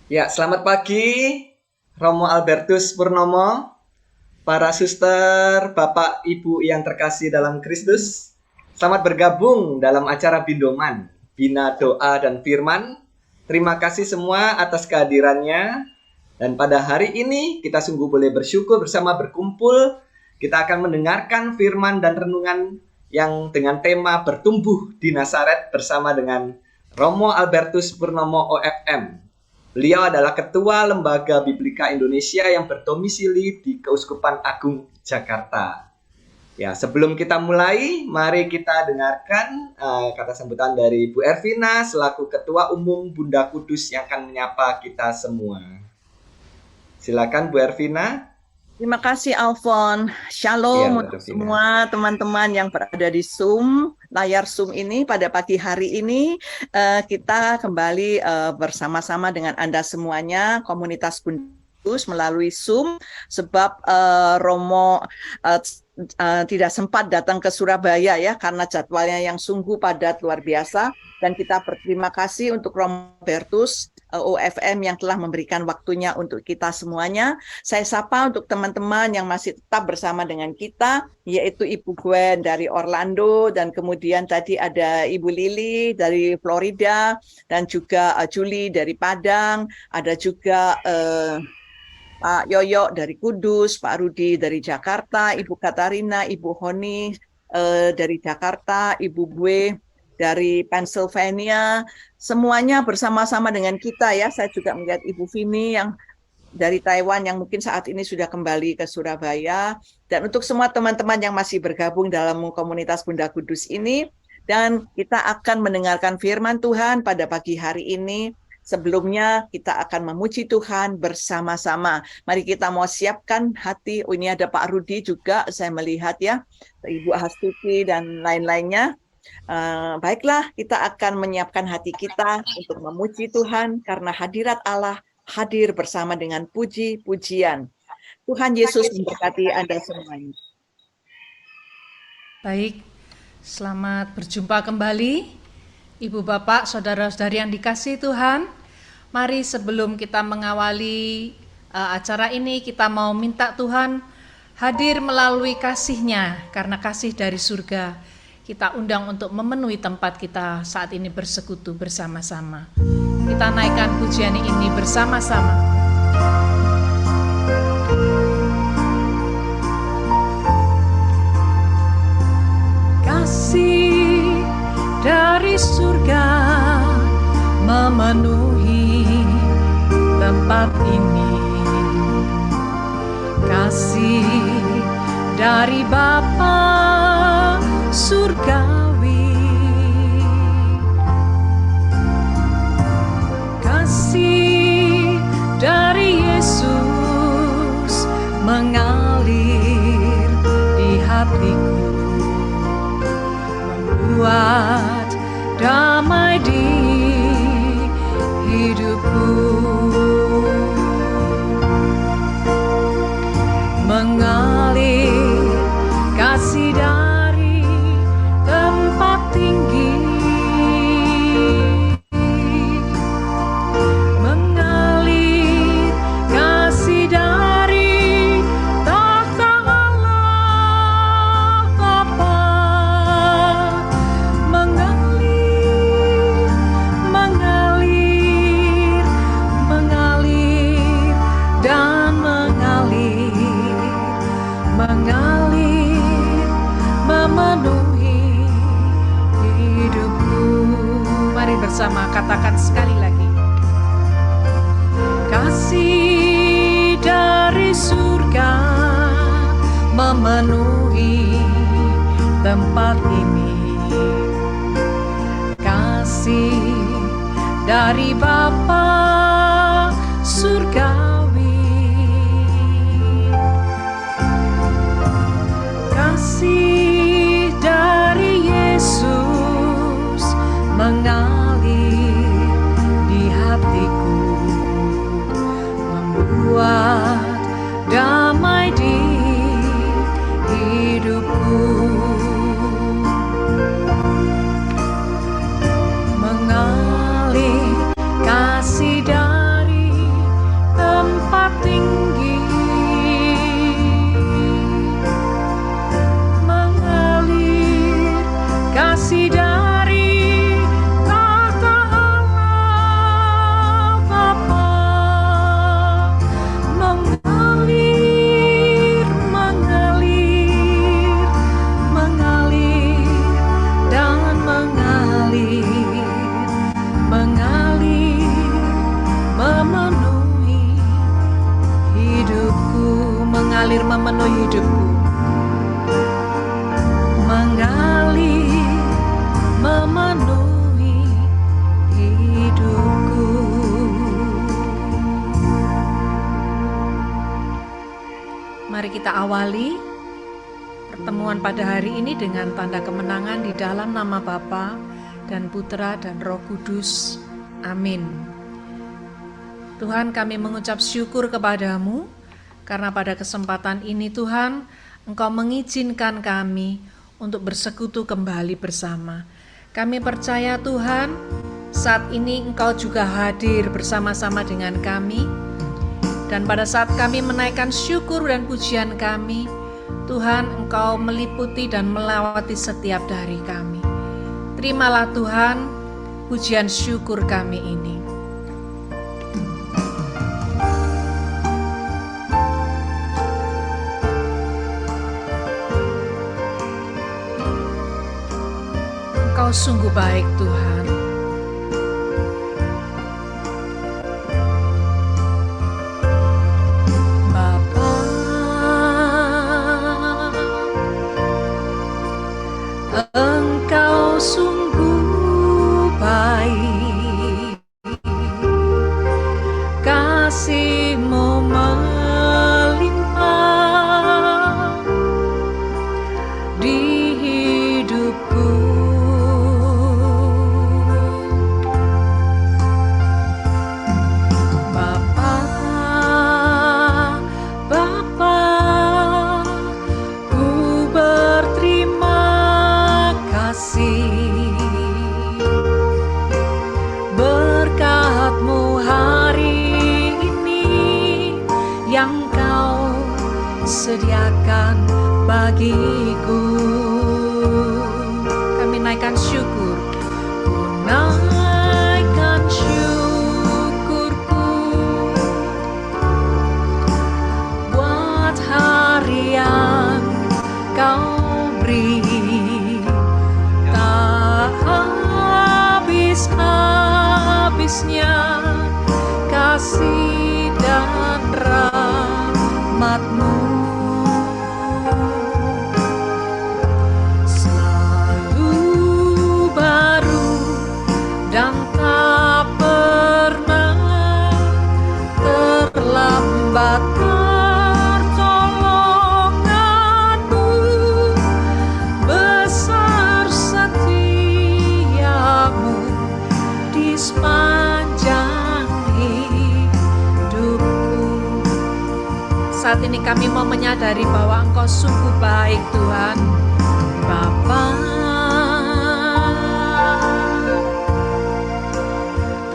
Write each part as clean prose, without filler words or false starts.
Ya, selamat pagi, Romo Albertus Purnomo, para suster, Bapak, Ibu yang terkasih dalam Kristus. Selamat bergabung dalam acara Bindoman, Bina Doa dan Firman. Terima kasih semua atas kehadirannya. Dan pada hari ini kita sungguh boleh bersyukur bersama berkumpul. Kita akan mendengarkan firman dan renungan yang dengan tema bertumbuh di Nazaret bersama dengan Romo Albertus Purnomo OFM. Beliau adalah Ketua Lembaga Biblika Indonesia yang berdomisili di Keuskupan Agung Jakarta. Ya, sebelum kita mulai, mari kita dengarkan kata sambutan dari Bu Ervina selaku Ketua Umum Bunda Kudus yang akan menyapa kita semua. Silakan Bu Ervina. Terima kasih Alfon. Shalom untuk semua teman-teman yang berada di layar Zoom ini pada pagi hari ini. Kita kembali bersama-sama dengan Anda semuanya, komunitas Kudus melalui Zoom, sebab Romo tidak sempat datang ke Surabaya ya, karena jadwalnya yang sungguh padat luar biasa. Dan kita berterima kasih untuk Romo Albertus OFM yang telah memberikan waktunya untuk kita semuanya. Saya sapa untuk teman-teman yang masih tetap bersama dengan kita, yaitu Ibu Gwen dari Orlando, dan kemudian tadi ada Ibu Lili dari Florida, dan juga Julie dari Padang, ada juga Pak Yoyo dari Kudus, Pak Rudi dari Jakarta, Ibu Katarina, Ibu Honi dari Jakarta, Ibu Gue dari Pennsylvania, semuanya bersama-sama dengan kita ya. Saya juga melihat Ibu Vini yang dari Taiwan yang mungkin saat ini sudah kembali ke Surabaya. Dan untuk semua teman-teman yang masih bergabung dalam komunitas Bunda Kudus ini, dan kita akan mendengarkan firman Tuhan pada pagi hari ini. Sebelumnya kita akan memuji Tuhan bersama-sama. Mari kita mau siapkan hati. Oh, ini ada Pak Rudi juga, saya melihat ya, Ibu Hastuti dan lain-lainnya. Baiklah, kita akan menyiapkan hati kita untuk memuji Tuhan karena hadirat Allah hadir bersama dengan puji-pujian. Tuhan Yesus memberkati Anda semuanya. Baik, selamat berjumpa kembali, Ibu Bapak, Saudara-saudari yang dikasihi Tuhan. Mari sebelum kita mengawali acara ini, kita mau minta Tuhan hadir melalui kasih-Nya, karena kasih dari surga. Kita undang untuk memenuhi tempat kita saat ini bersekutu bersama-sama. Kita naikkan pujian ini bersama-sama. Kasih dari surga memenuhi tempat ini. Kasih dari Bapa surgawi, kasih dari Yesus mengalir di hatiku, membuat damai di hidupku, mengalir kasih dari tempat tinggi, mengalir kasih dari takhta Allah Bapa, mengalir, mengalir, mengalir dan mengalir, mengalir, memenuhi hidupku. Mari bersama katakan sekali lagi. Kasih dari surga memenuhi tempat ini. Kasih dari Bapa surgawi, kasih dari Yesus mengalir di hatiku, membuat damai di hidupku, mengalir kasih dari mengalir memenuhi hidupku. Mengalir memenuhi hidupku. Mari kita awali pertemuan pada hari ini dengan tanda kemenangan di dalam nama Bapa dan Putra dan Roh Kudus. Amin. Tuhan, kami mengucap syukur kepadamu karena pada kesempatan ini Tuhan, Engkau mengizinkan kami untuk bersekutu kembali bersama. Kami percaya Tuhan, saat ini Engkau juga hadir bersama-sama dengan kami. Dan pada saat kami menaikkan syukur dan pujian kami, Tuhan, Engkau meliputi dan melawati setiap dari kami. Terimalah Tuhan, pujian syukur kami ini. Engkau sungguh baik Tuhan. Engkau sungguh baik, kasih-Mu melimpah di hidupku. Bapa, Bapa, ku berterima berkat-Mu hari ini yang Kau sediakan bagiku. Kami naikkan syukur, ku naikkan syukurku buat hari yang Kau beri. Habisnya kasih dan rahmat-Mu selalu baru dan tak pernah terlambat. Pertolongan-Mu besar, setia-Mu di sepanjang hidupku. Saat ini kami mau menyadari bahwa Engkau sungguh baik Tuhan. Bapa,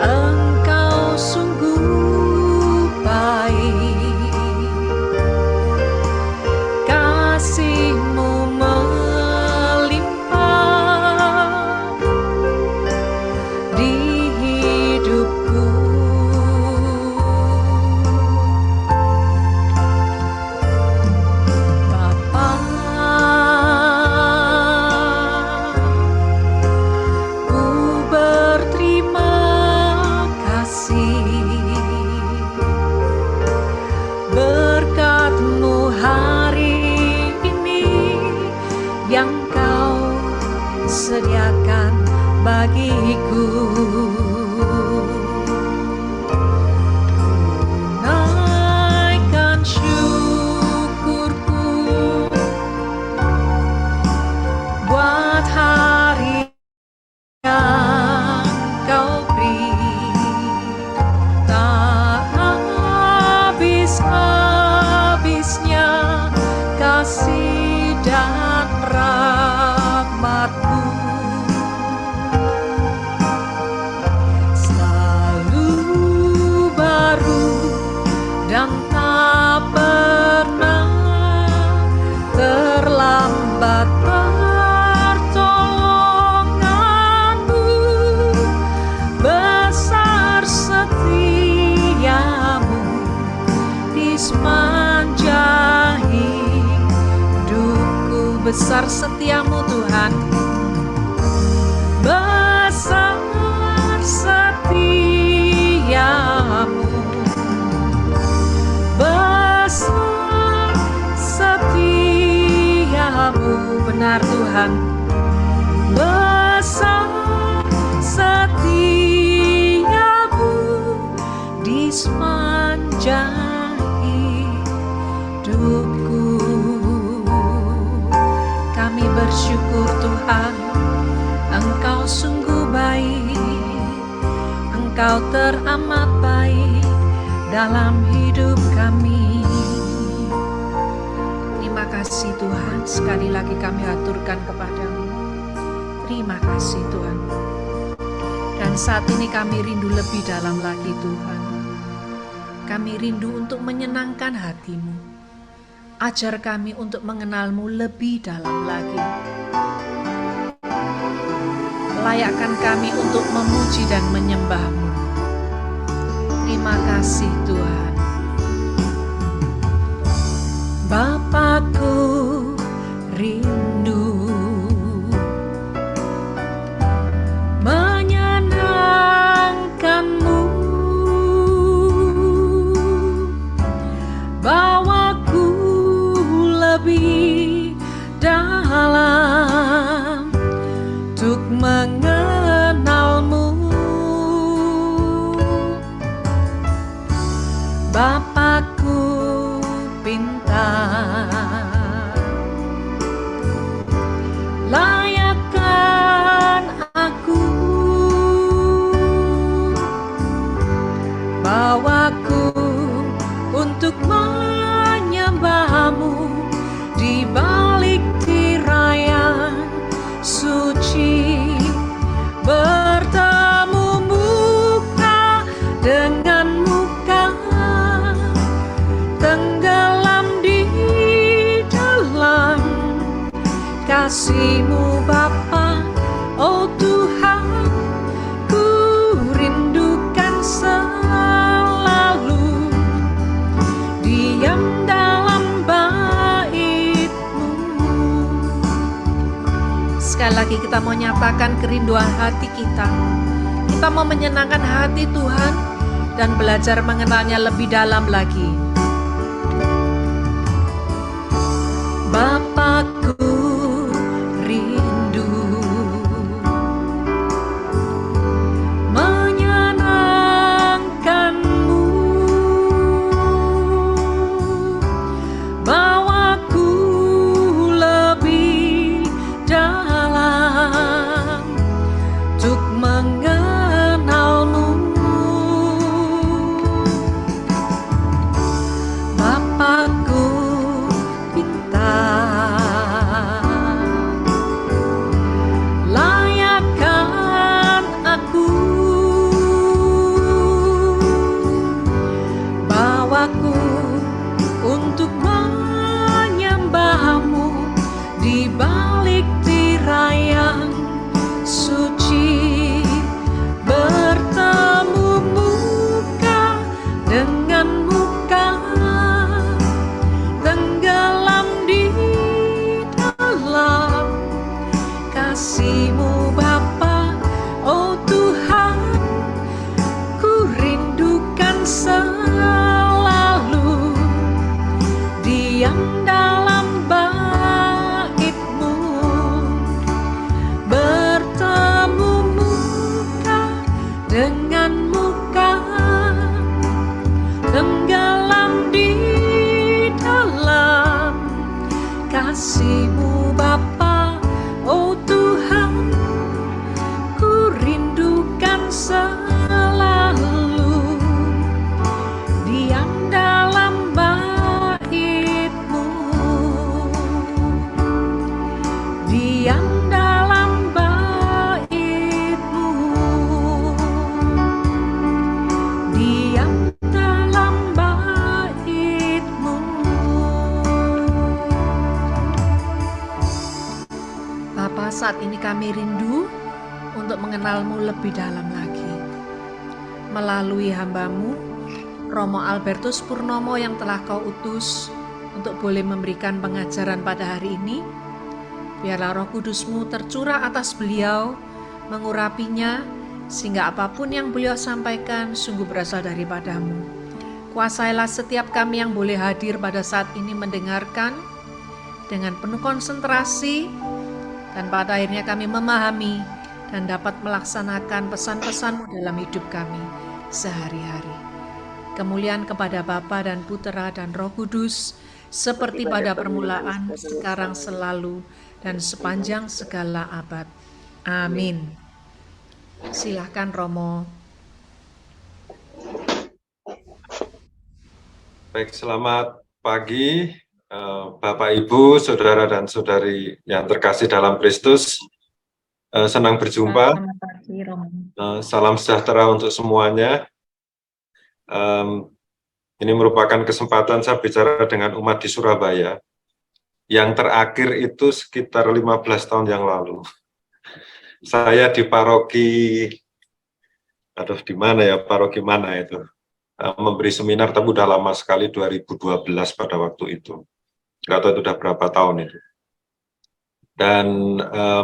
Engkau sungguh baik, kasih-Mu melimpah di hidupku. Bapa, ku berterima kasih, berkat-Mu hari ini yang Kau sediakan bagiku. Naikkan syukurku buat hari yang Kau beri. Tak habis-habisnya kasih dan rahmat-Mu. benar Tuhan. Besar setiamu di sepanjang hidupku. Kami bersyukur Tuhan, Engkau sungguh baik, Engkau teramat baik dalam hidup kami. Terima kasih Tuhan, sekali lagi kami aturkan kepadamu. Terima kasih Tuhan. Dan saat ini kami rindu lebih dalam lagi Tuhan. Kami rindu untuk menyenangkan hati-Mu. Ajar kami untuk mengenal-Mu lebih dalam lagi. Layakkan kami untuk memuji dan menyembah-Mu. Terima kasih Tuhan. Bapakku rindu menyenangkan-Mu, bawaku lebih dalam untuk mengenal-Mu. Bapakku pintar, layakkan aku, bawaku untuk menyembah-Mu di balik tirai suci, bertemu muka dengan muka, tenggelam di dalam kasih-Mu Bapa. Oh Tuhan, ku rindukan selalu diam dalam bait-Mu. Sekali lagi kita mau nyatakan kerinduan hati kita. Kita mau menyenangkan hati Tuhan dan belajar mengenalnya lebih dalam lagi. Bapakku rindu menyenangkan-Mu, bawaku lebih dalam untuk mengenal-Mu. Bapakku pintar, layakkan aku, bawaku untuk menyembah-Mu di balik tirai yang suci, bertemu muka dengan muka, tenggelam di dalam kasih-Mu Bapa. Oh Tuhan, ku rindukan selalu diam dalam bait-Mu, bertemu muka dengan muka, tenggelam di dalam kasih-Mu Bapa. Oh Tuhan, ku rindukan selalu diam dalam bait-Mu, diam dalam bait-Mu, diam dalam bait-Mu. Bapa, saat ini kami rindu untuk mengenal-Mu lebih dalam lagi. Melalui hamba-Mu, Romo Albertus Purnomo yang telah Kau utus untuk boleh memberikan pengajaran pada hari ini, biarlah Roh Kudus-Mu tercurah atas beliau, mengurapinya, sehingga apapun yang beliau sampaikan sungguh berasal daripada-Mu. Kuasailah setiap kami yang boleh hadir pada saat ini mendengarkan dengan penuh konsentrasi, dan pada akhirnya kami memahami dan dapat melaksanakan pesan-pesan-Mu dalam hidup kami sehari-hari. Kemuliaan kepada Bapa dan Putera dan Roh Kudus, seperti pada permulaan, sekarang, selalu, dan sepanjang segala abad. Amin. Silahkan Romo. Baik, selamat pagi Bapak, Ibu, Saudara dan Saudari yang terkasih dalam Kristus. Senang berjumpa. Selamat pagi, Romo. Salam sejahtera untuk semuanya. Ini merupakan kesempatan saya bicara dengan umat di Surabaya. Yang terakhir itu sekitar 15 tahun yang lalu. Saya di paroki, di mana ya, paroki mana itu, memberi seminar, tapi udah lama sekali, 2012 pada waktu itu. Nggak tahu itu udah berapa tahun itu. Dan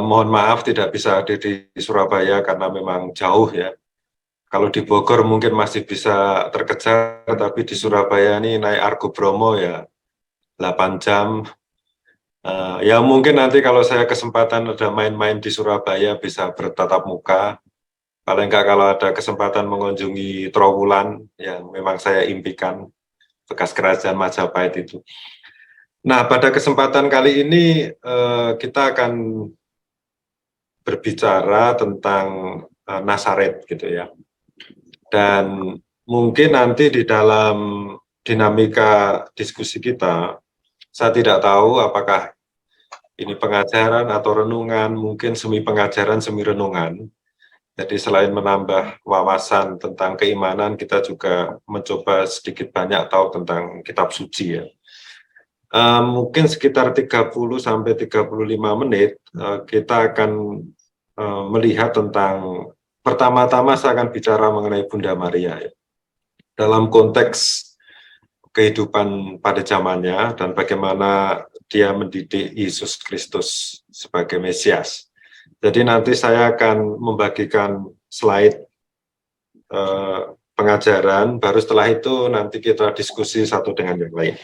mohon maaf tidak bisa hadir di Surabaya karena memang jauh ya. Kalau di Bogor mungkin masih bisa terkejar, tapi di Surabaya ini naik Argo Bromo ya 8 jam. Ya mungkin nanti kalau saya kesempatan ada main-main di Surabaya bisa bertatap muka. Paling enggak kalau ada kesempatan mengunjungi Trowulan yang memang saya impikan, bekas kerajaan Majapahit itu. Nah, pada kesempatan kali ini kita akan berbicara tentang Nazaret gitu ya. Dan mungkin nanti di dalam dinamika diskusi kita, saya tidak tahu apakah ini pengajaran atau renungan, mungkin semi pengajaran, semi renungan. Jadi selain menambah wawasan tentang keimanan, kita juga mencoba sedikit banyak tahu tentang kitab suci ya. Mungkin sekitar 30-35 menit kita akan melihat tentang, pertama-tama saya akan bicara mengenai Bunda Maria ya. Dalam konteks kehidupan pada zamannya dan bagaimana dia mendidik Yesus Kristus sebagai Mesias. Jadi nanti saya akan membagikan slide pengajaran, baru setelah itu nanti kita diskusi satu dengan yang lain.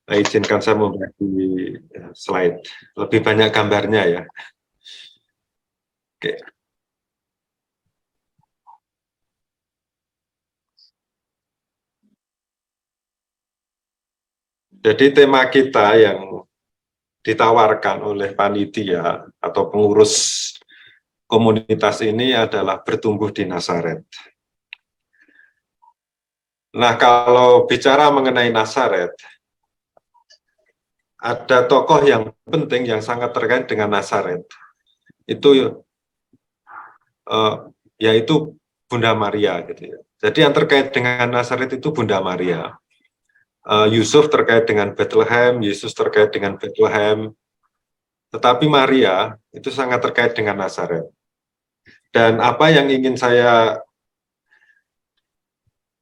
Nah, izinkan saya membagi slide, lebih banyak gambarnya ya. Oke. Jadi tema kita yang ditawarkan oleh panitia atau pengurus komunitas ini adalah bertumbuh di Nazaret. Nah, kalau bicara mengenai Nazaret, ada tokoh yang penting yang sangat terkait dengan Nazaret. Itu yaitu Bunda Maria gitu ya. Jadi yang terkait dengan Nazaret itu Bunda Maria. Yusuf terkait dengan Bethlehem, Yesus terkait dengan Bethlehem, tetapi Maria itu sangat terkait dengan Nazaret. Dan apa yang ingin saya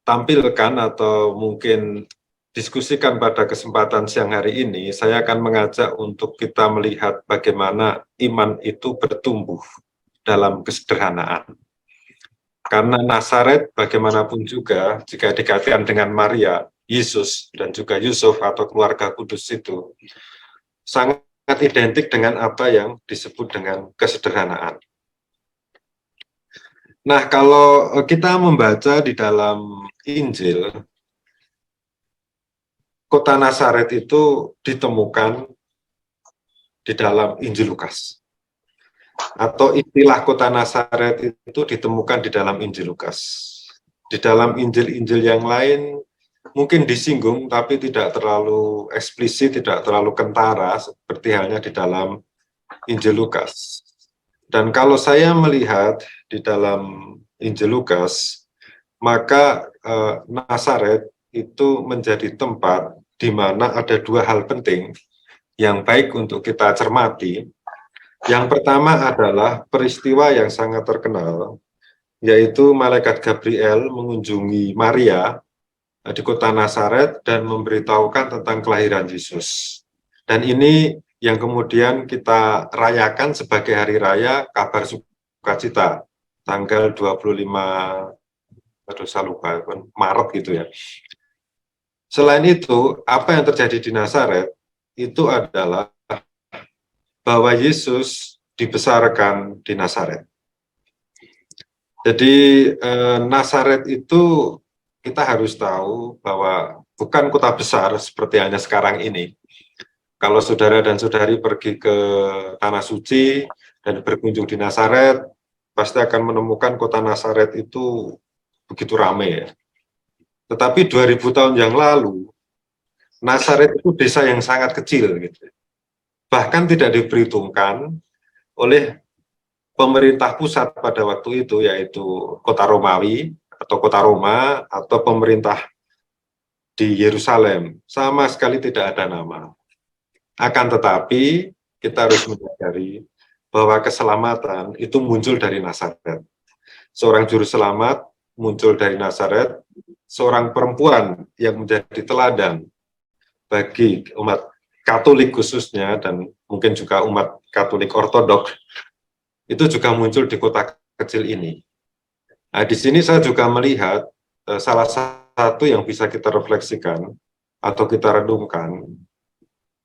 tampilkan atau mungkin diskusikan pada kesempatan siang hari ini, saya akan mengajak untuk kita melihat bagaimana iman itu bertumbuh dalam kesederhanaan. Karena Nazaret bagaimanapun juga, jika dikaitkan dengan Maria, Yesus dan juga Yusuf atau keluarga kudus itu sangat identik dengan apa yang disebut dengan kesederhanaan. Nah, kalau kita membaca di dalam Injil, kota Nazaret itu ditemukan di dalam Injil Lukas. Atau istilah kota Nazaret itu ditemukan di dalam Injil Lukas. Di dalam Injil-Injil yang lain mungkin disinggung, tapi tidak terlalu eksplisit, tidak terlalu kentara, seperti halnya di dalam Injil Lukas. Dan kalau saya melihat di dalam Injil Lukas, maka Nazaret itu menjadi tempat di mana ada dua hal penting yang baik untuk kita cermati. Yang pertama adalah peristiwa yang sangat terkenal, yaitu Malaikat Gabriel mengunjungi Maria di kota Nazaret dan memberitahukan tentang kelahiran Yesus. Dan ini yang kemudian kita rayakan sebagai hari raya kabar sukacita, tanggal 25 Maret gitu ya. Selain itu, apa yang terjadi di Nazaret itu adalah bahwa Yesus dibesarkan di Nazaret. Jadi Nazaret itu kita harus tahu bahwa bukan kota besar seperti hanya sekarang ini. Kalau saudara dan saudari pergi ke Tanah Suci dan berkunjung di Nazaret, pasti akan menemukan kota Nazaret itu begitu ramai ya. Tetapi 2000 tahun yang lalu, Nazaret itu desa yang sangat kecil gitu. Bahkan tidak diperhitungkan oleh pemerintah pusat pada waktu itu, yaitu kota Romawi atau kota Roma atau pemerintah di Yerusalem, sama sekali tidak ada nama. Akan tetapi kita harus menyadari bahwa keselamatan itu muncul dari Nazaret. Seorang juru selamat muncul dari Nazaret, seorang perempuan yang menjadi teladan bagi umat Katolik khususnya dan mungkin juga umat Katolik Ortodoks itu juga muncul di kota kecil ini. Nah, di sini saya juga melihat salah satu yang bisa kita refleksikan atau kita renungkan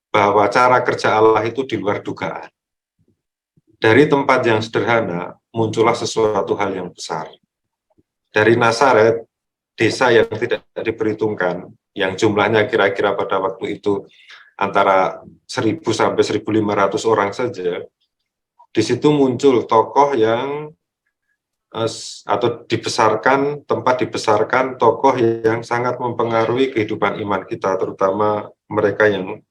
bahwa cara kerja Allah itu di luar dugaan. Dari tempat yang sederhana muncullah sesuatu hal yang besar. Dari Nazaret, desa yang tidak diperhitungkan, yang jumlahnya kira-kira pada waktu itu antara 1000 sampai 1500 orang saja, di situ muncul tokoh yang atau dibesarkan, tempat dibesarkan tokoh yang sangat mempengaruhi kehidupan iman kita, terutama mereka yang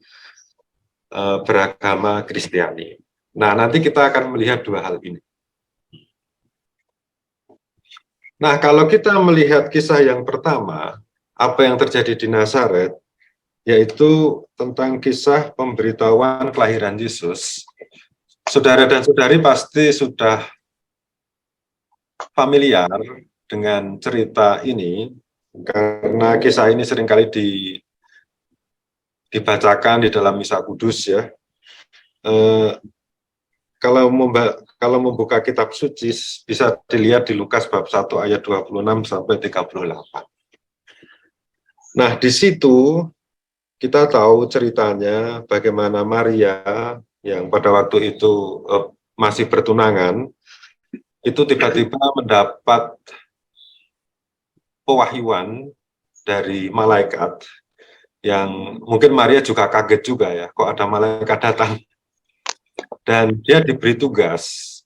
beragama Kristiani. Nah, nanti kita akan melihat dua hal ini. Nah, kalau kita melihat kisah yang pertama, apa yang terjadi di Nazaret, yaitu tentang kisah pemberitahuan kelahiran Yesus. Saudara dan saudari pasti sudah familiar dengan cerita ini, karena kisah ini seringkali dibacakan di dalam Misa Kudus ya. Kalau membuka kitab suci bisa dilihat di Lukas bab 1 ayat 26 sampai 38. Nah, di situ kita tahu ceritanya bagaimana Maria yang pada waktu itu masih bertunangan, itu tiba-tiba mendapat pewahyuan dari malaikat yang mungkin Maria juga kaget juga ya, kok ada malaikat datang. Dan dia diberi tugas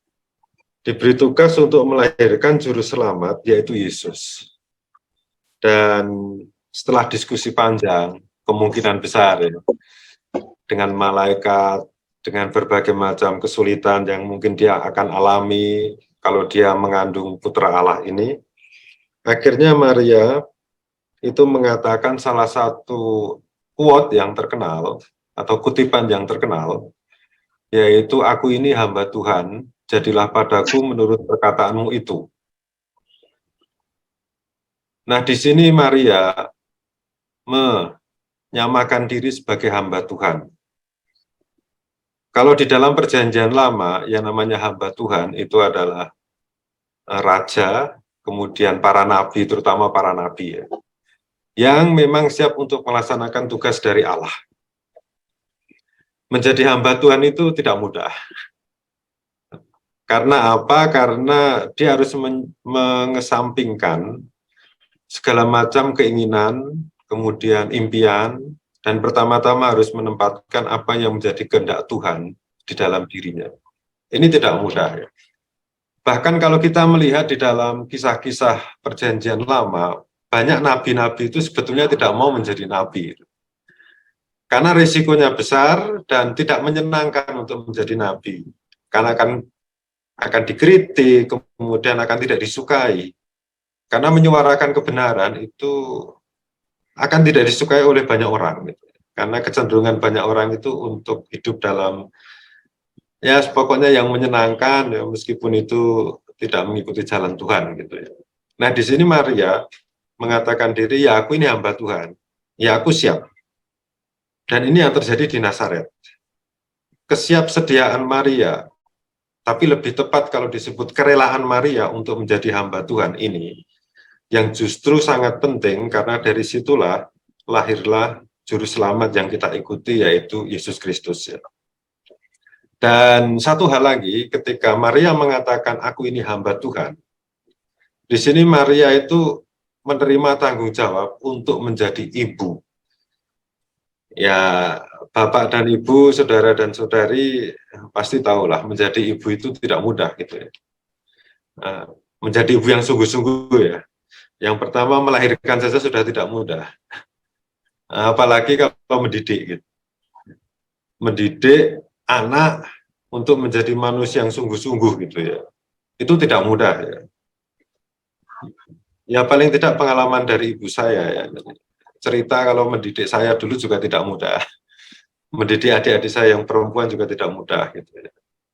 untuk melahirkan juru selamat, yaitu Yesus. Dan setelah diskusi panjang, kemungkinan besar ya, dengan malaikat, dengan berbagai macam kesulitan yang mungkin dia akan alami kalau dia mengandung putra Allah ini, akhirnya Maria itu mengatakan salah satu quote yang terkenal atau kutipan yang terkenal, yaitu aku ini hamba Tuhan, jadilah padaku menurut perkataanmu itu. Nah, di sini Maria menyamakan diri sebagai hamba Tuhan. Kalau di dalam perjanjian lama, yang namanya hamba Tuhan itu adalah raja, kemudian para nabi, terutama para nabi ya, yang memang siap untuk melaksanakan tugas dari Allah. Menjadi hamba Tuhan itu tidak mudah. Karena apa? Karena dia harus mengesampingkan segala macam keinginan, kemudian impian, dan pertama-tama harus menempatkan apa yang menjadi kehendak Tuhan di dalam dirinya. Ini tidak mudah ya. Bahkan kalau kita melihat di dalam kisah-kisah perjanjian lama, banyak nabi-nabi itu sebetulnya tidak mau menjadi nabi. Karena risikonya besar dan tidak menyenangkan untuk menjadi nabi. Karena akan dikritik, kemudian akan tidak disukai. Karena menyuarakan kebenaran itu akan tidak disukai oleh banyak orang. Karena kecenderungan banyak orang itu untuk hidup dalam, ya pokoknya yang menyenangkan, ya, meskipun itu tidak mengikuti jalan Tuhan. Gitu ya. Nah, di sini Maria mengatakan diri, ya aku ini hamba Tuhan, ya aku siap. Dan ini yang terjadi di Nazaret. Kesiapsediaan Maria, tapi lebih tepat kalau disebut kerelaan Maria untuk menjadi hamba Tuhan ini, yang justru sangat penting karena dari situlah lahirlah juru selamat yang kita ikuti, yaitu Yesus Kristus. Ya. Dan satu hal lagi, ketika Maria mengatakan aku ini hamba Tuhan, di sini Maria itu menerima tanggung jawab untuk menjadi ibu. Ya, bapak dan ibu, saudara dan saudari pasti tahulah menjadi ibu itu tidak mudah gitu ya. Menjadi ibu yang sungguh-sungguh ya. Yang pertama melahirkan saja sudah tidak mudah. Apalagi kalau mendidik gitu. Mendidik anak untuk menjadi manusia yang sungguh-sungguh gitu ya. Itu tidak mudah ya. Ya paling tidak pengalaman dari ibu saya ya. Cerita kalau mendidik saya dulu juga tidak mudah. Mendidik adik-adik saya yang perempuan juga tidak mudah gitu ya.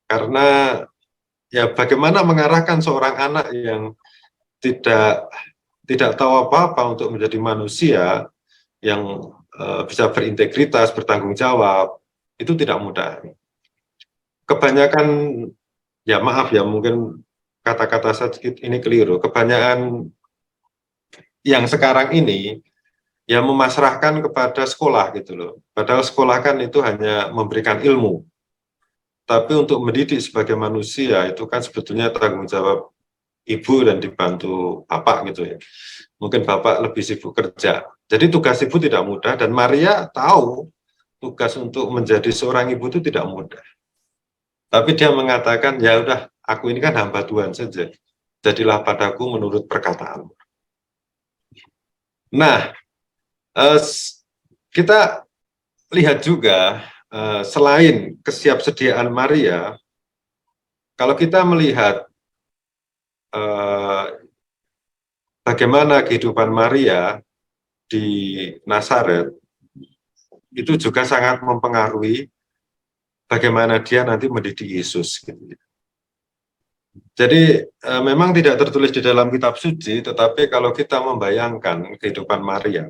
Karena ya bagaimana mengarahkan seorang anak yang tidak tahu apa-apa untuk menjadi manusia yang bisa berintegritas, bertanggung jawab, itu tidak mudah. Kebanyakan, ya maaf ya, mungkin kata-kata saya ini keliru, kebanyakan yang sekarang ini ya memasrahkan kepada sekolah gitu loh. Padahal sekolah kan itu hanya memberikan ilmu. Tapi untuk mendidik sebagai manusia itu kan sebetulnya tanggung jawab ibu dan dibantu bapak gitu ya. Mungkin bapak lebih sibuk kerja. Jadi tugas ibu tidak mudah dan Maria tahu tugas untuk menjadi seorang ibu itu tidak mudah. Tapi dia mengatakan, ya udah, aku ini kan hamba Tuhan saja. Jadilah padaku menurut perkataan. Nah, kita lihat juga selain kesiapsediaan Maria, kalau kita melihat bagaimana kehidupan Maria di Nazaret, itu juga sangat mempengaruhi bagaimana dia nanti mendidik Yesus. Jadi memang tidak tertulis di dalam kitab suci, tetapi kalau kita membayangkan kehidupan Maria,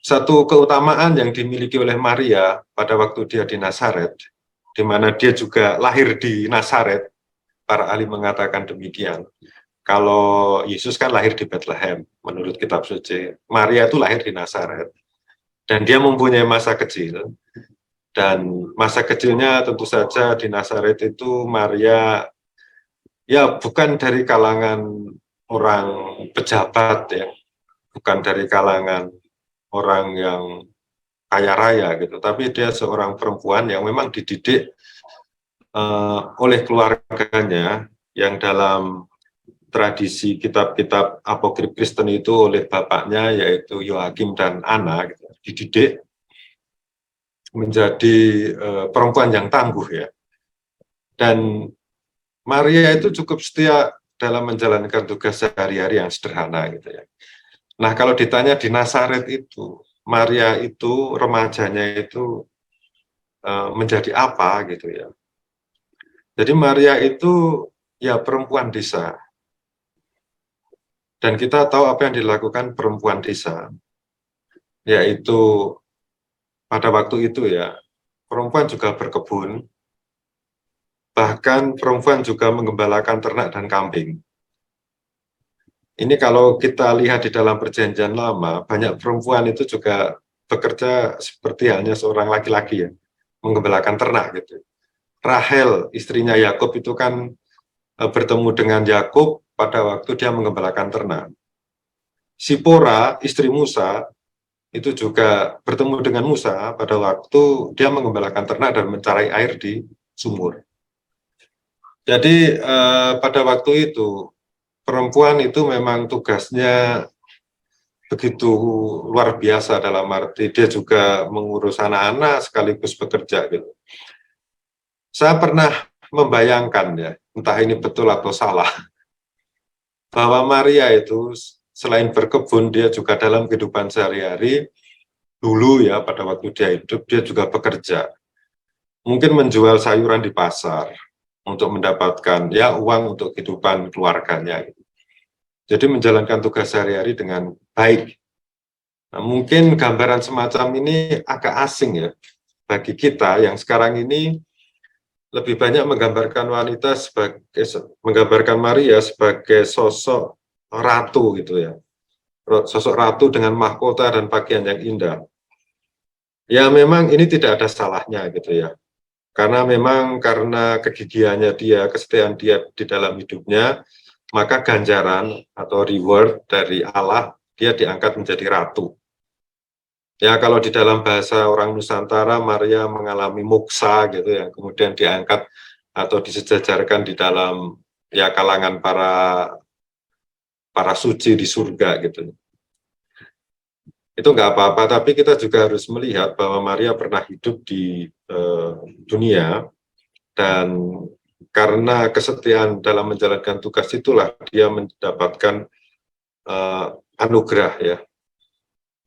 satu keutamaan yang dimiliki oleh Maria pada waktu dia di Nazaret, di mana dia juga lahir di Nazaret, para ahli mengatakan demikian. Kalau Yesus kan lahir di Bethlehem, menurut kitab suci. Maria itu lahir di Nazaret. Dan dia mempunyai masa kecil. Dan masa kecilnya tentu saja di Nazaret itu Maria, ya bukan dari kalangan orang pejabat ya. Bukan dari kalangan orang yang kaya raya gitu. Tapi dia seorang perempuan yang memang dididik oleh keluarganya yang dalam tradisi kitab-kitab apokrif Kristen itu oleh bapaknya yaitu Yoakim dan Anna gitu, dididik menjadi perempuan yang tangguh ya. Dan Maria itu cukup setia dalam menjalankan tugas sehari-hari yang sederhana gitu ya. Nah, kalau ditanya di Nazaret itu, Maria itu remajanya itu menjadi apa gitu ya. Jadi Maria itu ya perempuan desa. Dan kita tahu apa yang dilakukan perempuan desa, yaitu pada waktu itu ya, perempuan juga berkebun, bahkan perempuan juga menggembalakan ternak dan kambing. Ini kalau kita lihat di dalam perjanjian lama, banyak perempuan itu juga bekerja seperti halnya seorang laki-laki ya, menggembalakan ternak gitu. Rahel, istrinya Yakub itu kan bertemu dengan Yakub pada waktu dia menggembalakan ternak. Sipora, istri Musa, itu juga bertemu dengan Musa pada waktu dia menggembalakan ternak dan mencari air di sumur. Jadi pada waktu itu, perempuan itu memang tugasnya begitu luar biasa dalam arti dia juga mengurus anak-anak sekaligus bekerja gitu. Saya pernah membayangkan ya, entah ini betul atau salah, bahwa Maria itu selain berkebun, dia juga dalam kehidupan sehari-hari, dulu ya pada waktu dia hidup, dia juga bekerja. Mungkin menjual sayuran di pasar untuk mendapatkan ya uang untuk kehidupan keluarganya. Jadi menjalankan tugas sehari-hari dengan baik. Nah, mungkin gambaran semacam ini agak asing ya bagi kita yang sekarang ini lebih banyak menggambarkan wanita menggambarkan Maria sebagai sosok ratu gitu ya. Sosok ratu dengan mahkota dan pakaian yang indah. Ya memang ini tidak ada salahnya gitu ya. Karena memang karena kegigihannya dia, kesetiaan dia di dalam hidupnya, maka ganjaran atau reward dari Allah, dia diangkat menjadi ratu. Ya, kalau di dalam bahasa orang Nusantara, Maria mengalami moksa gitu ya, kemudian diangkat atau disejajarkan di dalam ya kalangan para suci di surga gitu. Itu nggak apa-apa, tapi kita juga harus melihat bahwa Maria pernah hidup di dunia, dan karena kesetiaan dalam menjalankan tugas itulah dia mendapatkan anugerah ya.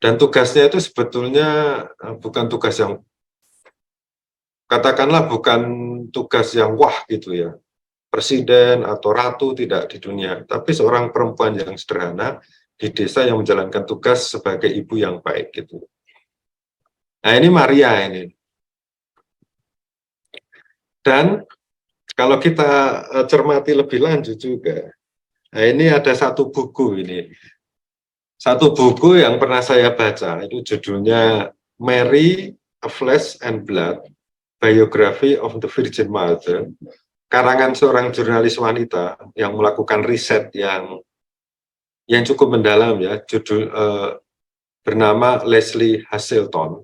Dan tugasnya itu sebetulnya bukan tugas yang, katakanlah bukan tugas yang wah gitu ya, presiden atau ratu, tidak di dunia, tapi seorang perempuan yang sederhana di desa yang menjalankan tugas sebagai ibu yang baik gitu. Nah, ini Maria ini. Dan kalau kita cermati lebih lanjut juga, nah ini ada satu buku ini. Satu buku yang pernah saya baca, itu judulnya Mary, A Flesh and Blood, Biography of the Virgin Mother, karangan seorang jurnalis wanita yang melakukan riset yang cukup mendalam ya, judul bernama Leslie Haselton.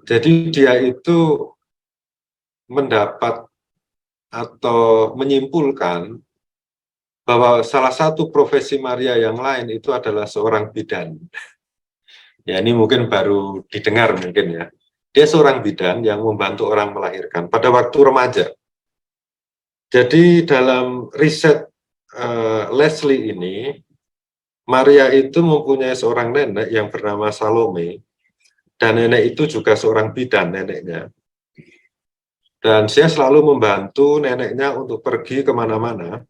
Jadi dia itu mendapat atau menyimpulkan bahwa salah satu profesi Maria yang lain itu adalah seorang bidan. Ya, ini mungkin baru didengar mungkin ya. Dia seorang bidan yang membantu orang melahirkan pada waktu remaja. Jadi dalam riset Leslie ini, Maria itu mempunyai seorang nenek yang bernama Salome, dan nenek itu juga seorang bidan neneknya. Dan dia selalu membantu neneknya untuk pergi kemana-mana,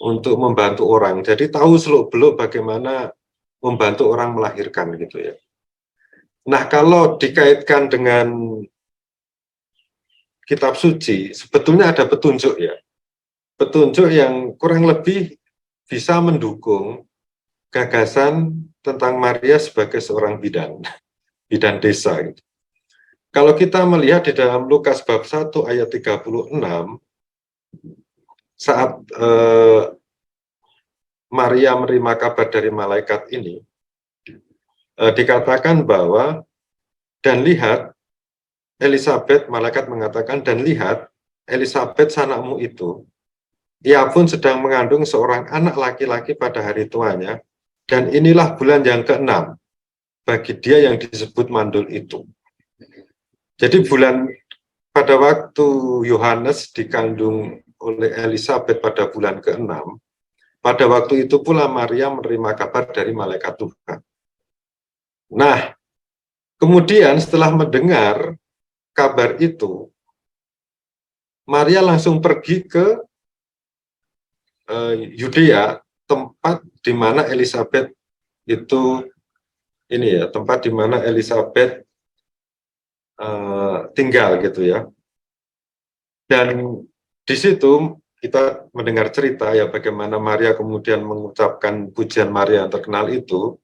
untuk membantu orang. Jadi tahu seluk-beluk bagaimana membantu orang melahirkan gitu ya. Nah, kalau dikaitkan dengan kitab suci, sebetulnya ada petunjuk ya. Petunjuk yang kurang lebih bisa mendukung gagasan tentang Maria sebagai seorang bidan desa gitu. Kalau kita melihat di dalam Lukas bab 1 ayat 36, saat Maria menerima kabar dari malaikat ini, dikatakan bahwa, dan lihat, Elisabet, malaikat mengatakan, dan lihat, Elisabet sanakmu itu, ia pun sedang mengandung seorang anak laki-laki pada hari tuanya, dan inilah bulan yang ke-6 bagi dia yang disebut mandul itu. Jadi bulan, pada waktu Yohanes dikandung oleh Elisabet pada bulan ke-6, pada waktu itu pula Maria menerima kabar dari malaikat Tuhan. Nah, kemudian setelah mendengar kabar itu, Maria langsung pergi ke Yudea, tempat di mana Elisabet itu, ini ya, tempat di mana Elisabet tinggal gitu ya. Dan di situ kita mendengar cerita ya bagaimana Maria kemudian mengucapkan pujian Maria yang terkenal itu.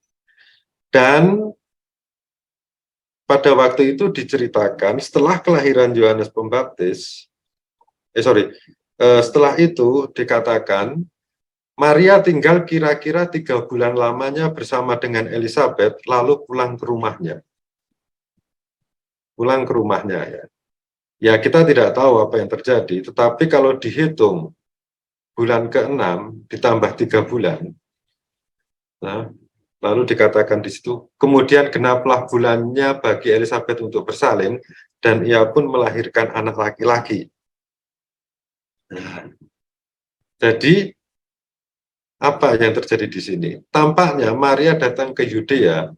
Dan pada waktu itu diceritakan setelah kelahiran Yohanes Pembaptis, setelah itu dikatakan Maria tinggal kira-kira 3 bulan lamanya bersama dengan Elisabet, lalu pulang ke rumahnya. Pulang ke rumahnya ya. Ya, kita tidak tahu apa yang terjadi, tetapi kalau dihitung bulan ke-6 ditambah 3 bulan, nah, lalu dikatakan di situ, kemudian genaplah bulannya bagi Elisabet untuk bersalin, dan ia pun melahirkan anak laki-laki. Nah, jadi apa yang terjadi di sini? Tampaknya Maria datang ke Yudea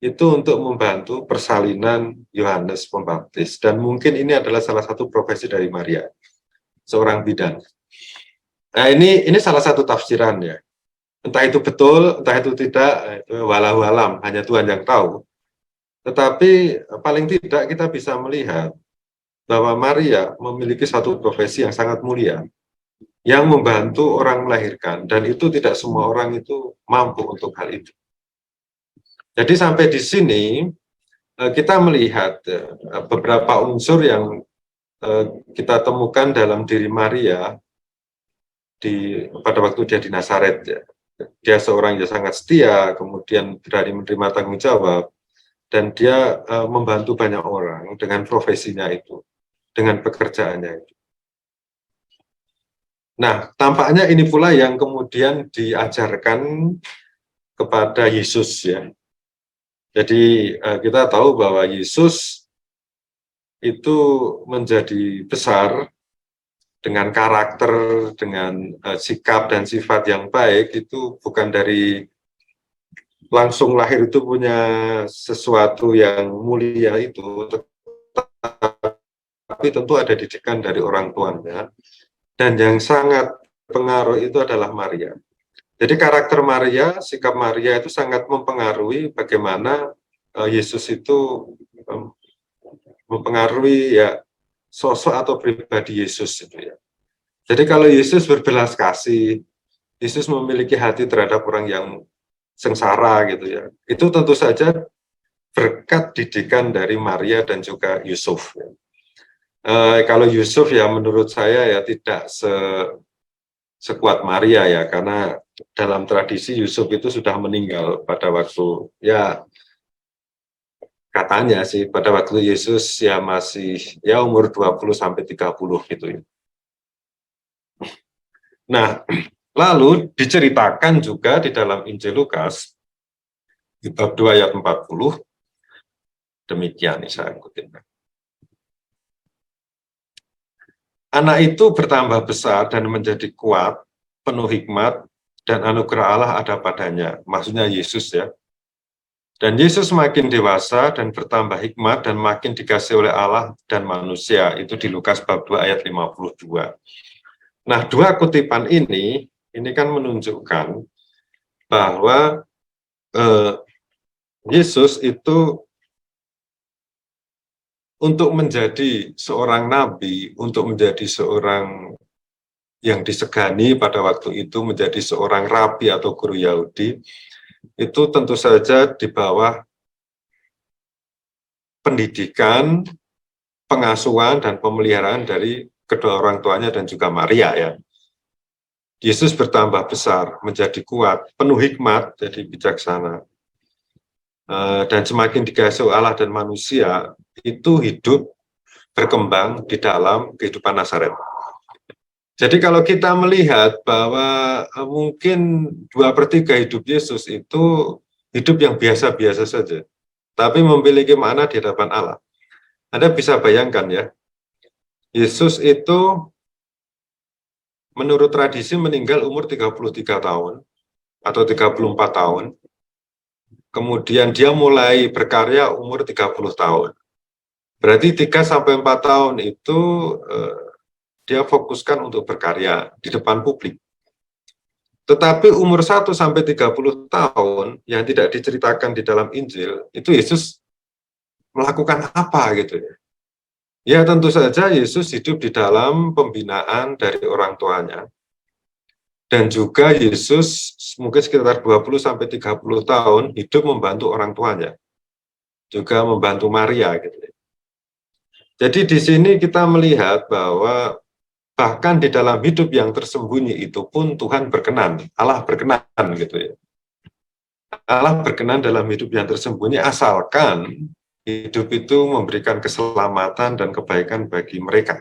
itu untuk membantu persalinan Yohanes Pembaptis, dan mungkin ini adalah salah satu profesi dari Maria, seorang bidan. Nah, ini salah satu tafsiran ya. Entah itu betul, entah itu tidak, itu walau alam, hanya Tuhan yang tahu. Tetapi paling tidak kita bisa melihat bahwa Maria memiliki satu profesi yang sangat mulia, yang membantu orang melahirkan, dan itu tidak semua orang itu mampu untuk hal itu. Jadi sampai di sini kita melihat beberapa unsur yang kita temukan dalam diri Maria pada waktu dia di Nazaret, ya. Dia seorang yang sangat setia, kemudian berani menerima tanggung jawab, dan dia membantu banyak orang dengan profesinya itu, dengan pekerjaannya itu. Nah, tampaknya ini pula yang kemudian diajarkan kepada Yesus, ya. Jadi kita tahu bahwa Yesus itu menjadi besar dengan karakter, dengan sikap dan sifat yang baik, itu bukan dari langsung lahir itu punya sesuatu yang mulia itu, tapi tentu ada didikan dari orang tuanya. Dan yang sangat pengaruh itu adalah Maria. Jadi karakter Maria, sikap Maria itu sangat mempengaruhi bagaimana Yesus itu mempengaruhi ya sosok atau pribadi Yesus itu, ya. Jadi kalau Yesus berbelas kasih, Yesus memiliki hati terhadap orang yang sengsara gitu, ya. Itu tentu saja berkat didikan dari Maria dan juga Yusuf, ya. Kalau Yusuf ya menurut saya ya tidak sekuat Maria, ya, karena dalam tradisi Yusuf itu sudah meninggal pada waktu, ya katanya sih pada waktu Yesus ya masih ya umur 20 sampai 30 gitu, ya. Nah, lalu diceritakan juga di dalam Injil Lukas di bab 2 ayat 40 demikian, nih saya kutip. Anak itu bertambah besar dan menjadi kuat, penuh hikmat, dan anugerah Allah ada padanya. Maksudnya Yesus, ya. Dan Yesus makin dewasa dan bertambah hikmat dan makin dikasih oleh Allah dan manusia. Itu di Lukas bab 2 ayat 52. Nah, dua kutipan ini kan menunjukkan bahwa Yesus itu untuk menjadi seorang nabi, untuk menjadi seorang yang disegani pada waktu itu, menjadi seorang rabi atau guru Yahudi, itu tentu saja di bawah pendidikan, pengasuhan, dan pemeliharaan dari kedua orang tuanya dan juga Maria, ya. Yesus bertambah besar, menjadi kuat, penuh hikmat, jadi bijaksana, dan semakin dikasih Allah dan manusia, itu hidup berkembang di dalam kehidupan Nazaret. Jadi kalau kita melihat bahwa mungkin 2/3 hidup Yesus itu hidup yang biasa-biasa saja, tapi memiliki makna di hadapan Allah. Anda bisa bayangkan, ya, Yesus itu menurut tradisi meninggal umur 33 tahun atau 34 tahun. Kemudian dia mulai berkarya umur 30 tahun. Berarti 3-4 tahun itu dia fokuskan untuk berkarya di depan publik. Tetapi umur 1-30 tahun yang tidak diceritakan di dalam Injil, itu Yesus melakukan apa gitu, ya. Ya tentu saja Yesus hidup di dalam pembinaan dari orang tuanya. Dan juga Yesus mungkin sekitar 20-30 tahun hidup membantu orang tuanya. Juga membantu Maria gitu, ya. Jadi di sini kita melihat bahwa bahkan di dalam hidup yang tersembunyi itu pun Tuhan berkenan, Allah berkenan gitu, ya. Allah berkenan dalam hidup yang tersembunyi asalkan hidup itu memberikan keselamatan dan kebaikan bagi mereka.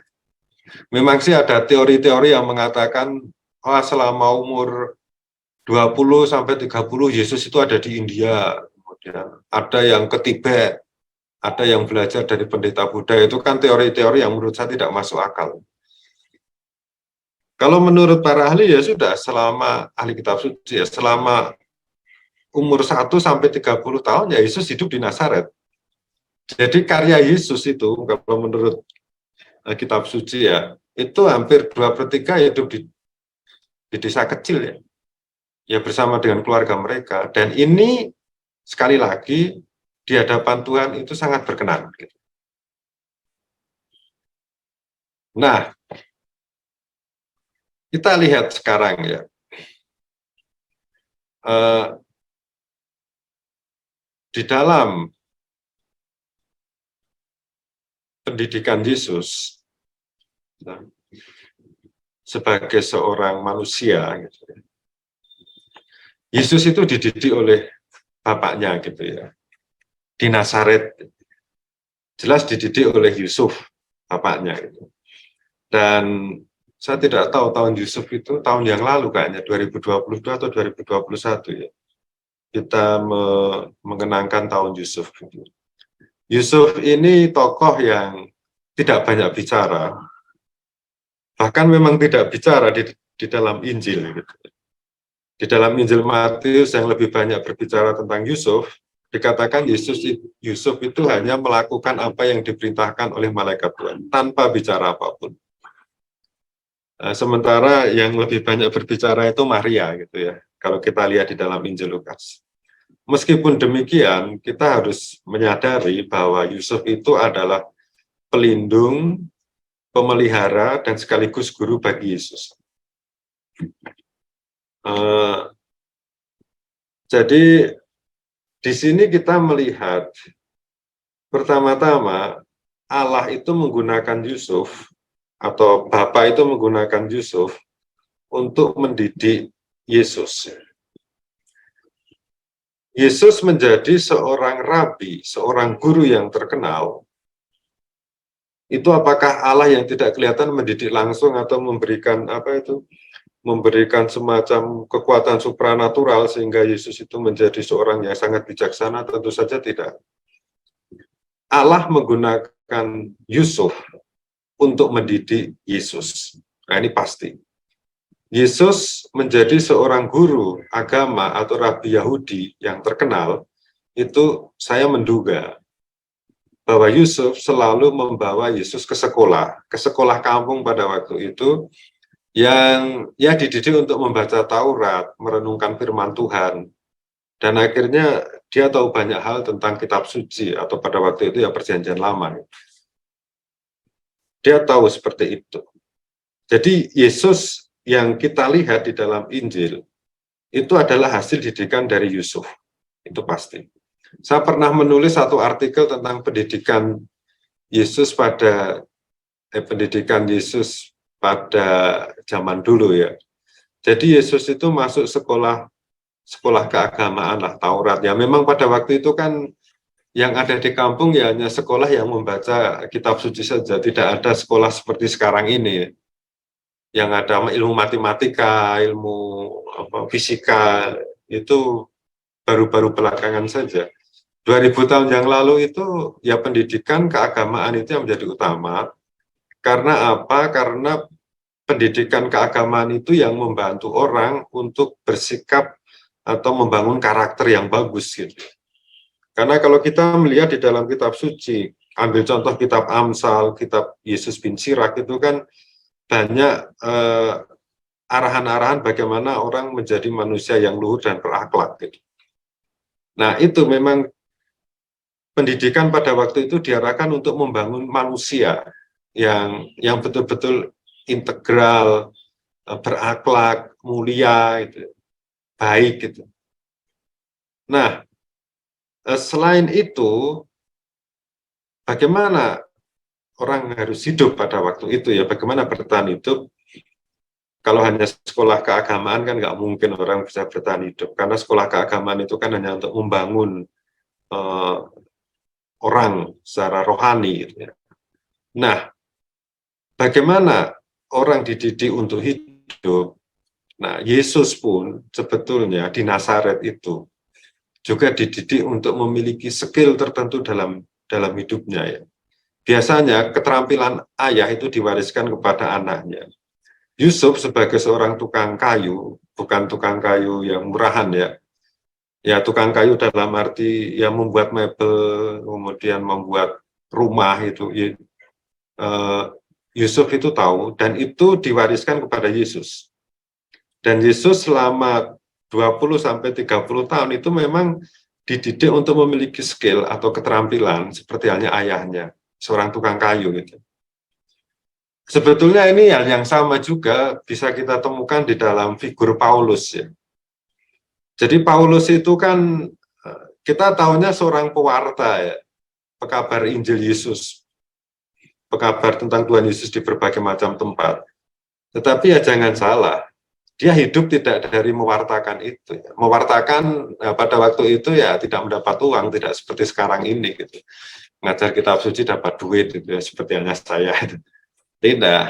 Memang sih ada teori-teori yang mengatakan selama umur 20-30 Yesus itu ada di India, kemudian ada yang ke Tibet, ada yang belajar dari pendeta Buddha. Itu kan teori-teori yang menurut saya tidak masuk akal. Kalau menurut para ahli, ya sudah, selama ahli kitab suci, ya selama umur 1-30 tahun ya Yesus hidup di Nazaret. Jadi karya Yesus itu kalau menurut kitab suci, ya itu hampir 2/3 hidup di desa kecil, ya. Ya bersama dengan keluarga mereka, dan ini sekali lagi di hadapan Tuhan itu sangat berkenan. Nah, kita lihat sekarang, ya, di dalam pendidikan Yesus sebagai seorang manusia, gitu ya. Yesus itu dididik oleh bapaknya, gitu ya, di Nazaret. Jelas dididik oleh Yusuf, bapaknya itu. Dan saya tidak tahu tahun Yusuf itu tahun yang lalu kayaknya 2022 atau 2021 ya. Kita mengenangkan tahun Yusuf. Yusuf ini tokoh yang tidak banyak bicara, bahkan memang tidak bicara di dalam Injil. Gitu. Di dalam Injil Matius yang lebih banyak berbicara tentang Yusuf, dikatakan Yusuf itu hanya melakukan apa yang diperintahkan oleh malaikat Tuhan, tanpa bicara apapun. Sementara yang lebih banyak berbicara itu Maria, gitu ya, kalau kita lihat di dalam Injil Lukas. Meskipun demikian, kita harus menyadari bahwa Yusuf itu adalah pelindung, pemelihara, dan sekaligus guru bagi Yesus. Jadi di sini kita melihat pertama-tama Allah itu menggunakan Yusuf atau Bapa itu menggunakan Yusuf untuk mendidik Yesus. Yesus menjadi seorang rabi, seorang guru yang terkenal. Itu apakah Allah yang tidak kelihatan mendidik langsung atau memberikan memberikan semacam kekuatan supranatural sehingga Yesus itu menjadi seorang yang sangat bijaksana? Tentu saja tidak. Allah menggunakan Yusuf untuk mendidik Yesus. Nah, ini pasti. Yesus menjadi seorang guru agama atau rabi Yahudi yang terkenal, itu saya menduga bahwa Yusuf selalu membawa Yesus ke sekolah kampung pada waktu itu, yang dididik untuk membaca Taurat, merenungkan firman Tuhan, dan akhirnya dia tahu banyak hal tentang kitab suci, atau pada waktu itu ya Perjanjian Lama. Dia tahu seperti itu. Jadi Yesus yang kita lihat di dalam Injil itu adalah hasil didikan dari Yusuf, itu pasti. Saya pernah menulis satu artikel tentang pendidikan Yesus pada zaman dulu ya. Jadi Yesus itu masuk sekolah keagamaan lah, Taurat. Ya memang pada waktu itu kan yang ada di kampung ya hanya sekolah yang membaca kitab suci saja, tidak ada sekolah seperti sekarang ini. Yang ada ilmu matematika, ilmu fisika, itu baru-baru belakangan saja. 2000 tahun yang lalu itu ya pendidikan keagamaan itu yang menjadi utama. Karena apa? Karena pendidikan keagamaan itu yang membantu orang untuk bersikap atau membangun karakter yang bagus gitu. Karena kalau kita melihat di dalam kitab suci, ambil contoh kitab Amsal, kitab Yesus bin Sirak, itu kan banyak arahan-arahan bagaimana orang menjadi manusia yang luhur dan berakhlak gitu. Nah, itu memang pendidikan pada waktu itu diarahkan untuk membangun manusia yang betul-betul integral, berakhlak, mulia, gitu, baik gitu. Nah, selain itu, bagaimana orang harus hidup pada waktu itu ya, bagaimana bertahan hidup? Kalau hanya sekolah keagamaan kan nggak mungkin orang bisa bertahan hidup, karena sekolah keagamaan itu kan hanya untuk membangun orang secara rohani gitu ya. Nah, bagaimana orang dididik untuk hidup? Nah, Yesus pun sebetulnya di Nazaret itu juga dididik untuk memiliki skill tertentu dalam hidupnya ya. Biasanya keterampilan ayah itu diwariskan kepada anaknya. Yusuf sebagai seorang tukang kayu, bukan tukang kayu yang murahan ya. Ya tukang kayu dalam arti yang membuat mebel, kemudian membuat rumah itu. Yusuf itu tahu dan itu diwariskan kepada Yesus. Dan Yesus selama 20-30 tahun itu memang dididik untuk memiliki skill atau keterampilan seperti halnya ayahnya, seorang tukang kayu gitu. Sebetulnya ini hal yang sama juga bisa kita temukan di dalam figur Paulus ya. Jadi Paulus itu kan kita tahunya seorang pewarta ya, pekabar Injil Yesus. kabar tentang Tuhan Yesus di berbagai macam tempat. Tetapi ya jangan salah, dia hidup tidak dari mewartakan itu. Mewartakan pada waktu itu ya tidak mendapat uang, tidak seperti sekarang ini gitu. Ngajar kitab suci dapat duit gitu ya, seperti hanya saya. Tidak.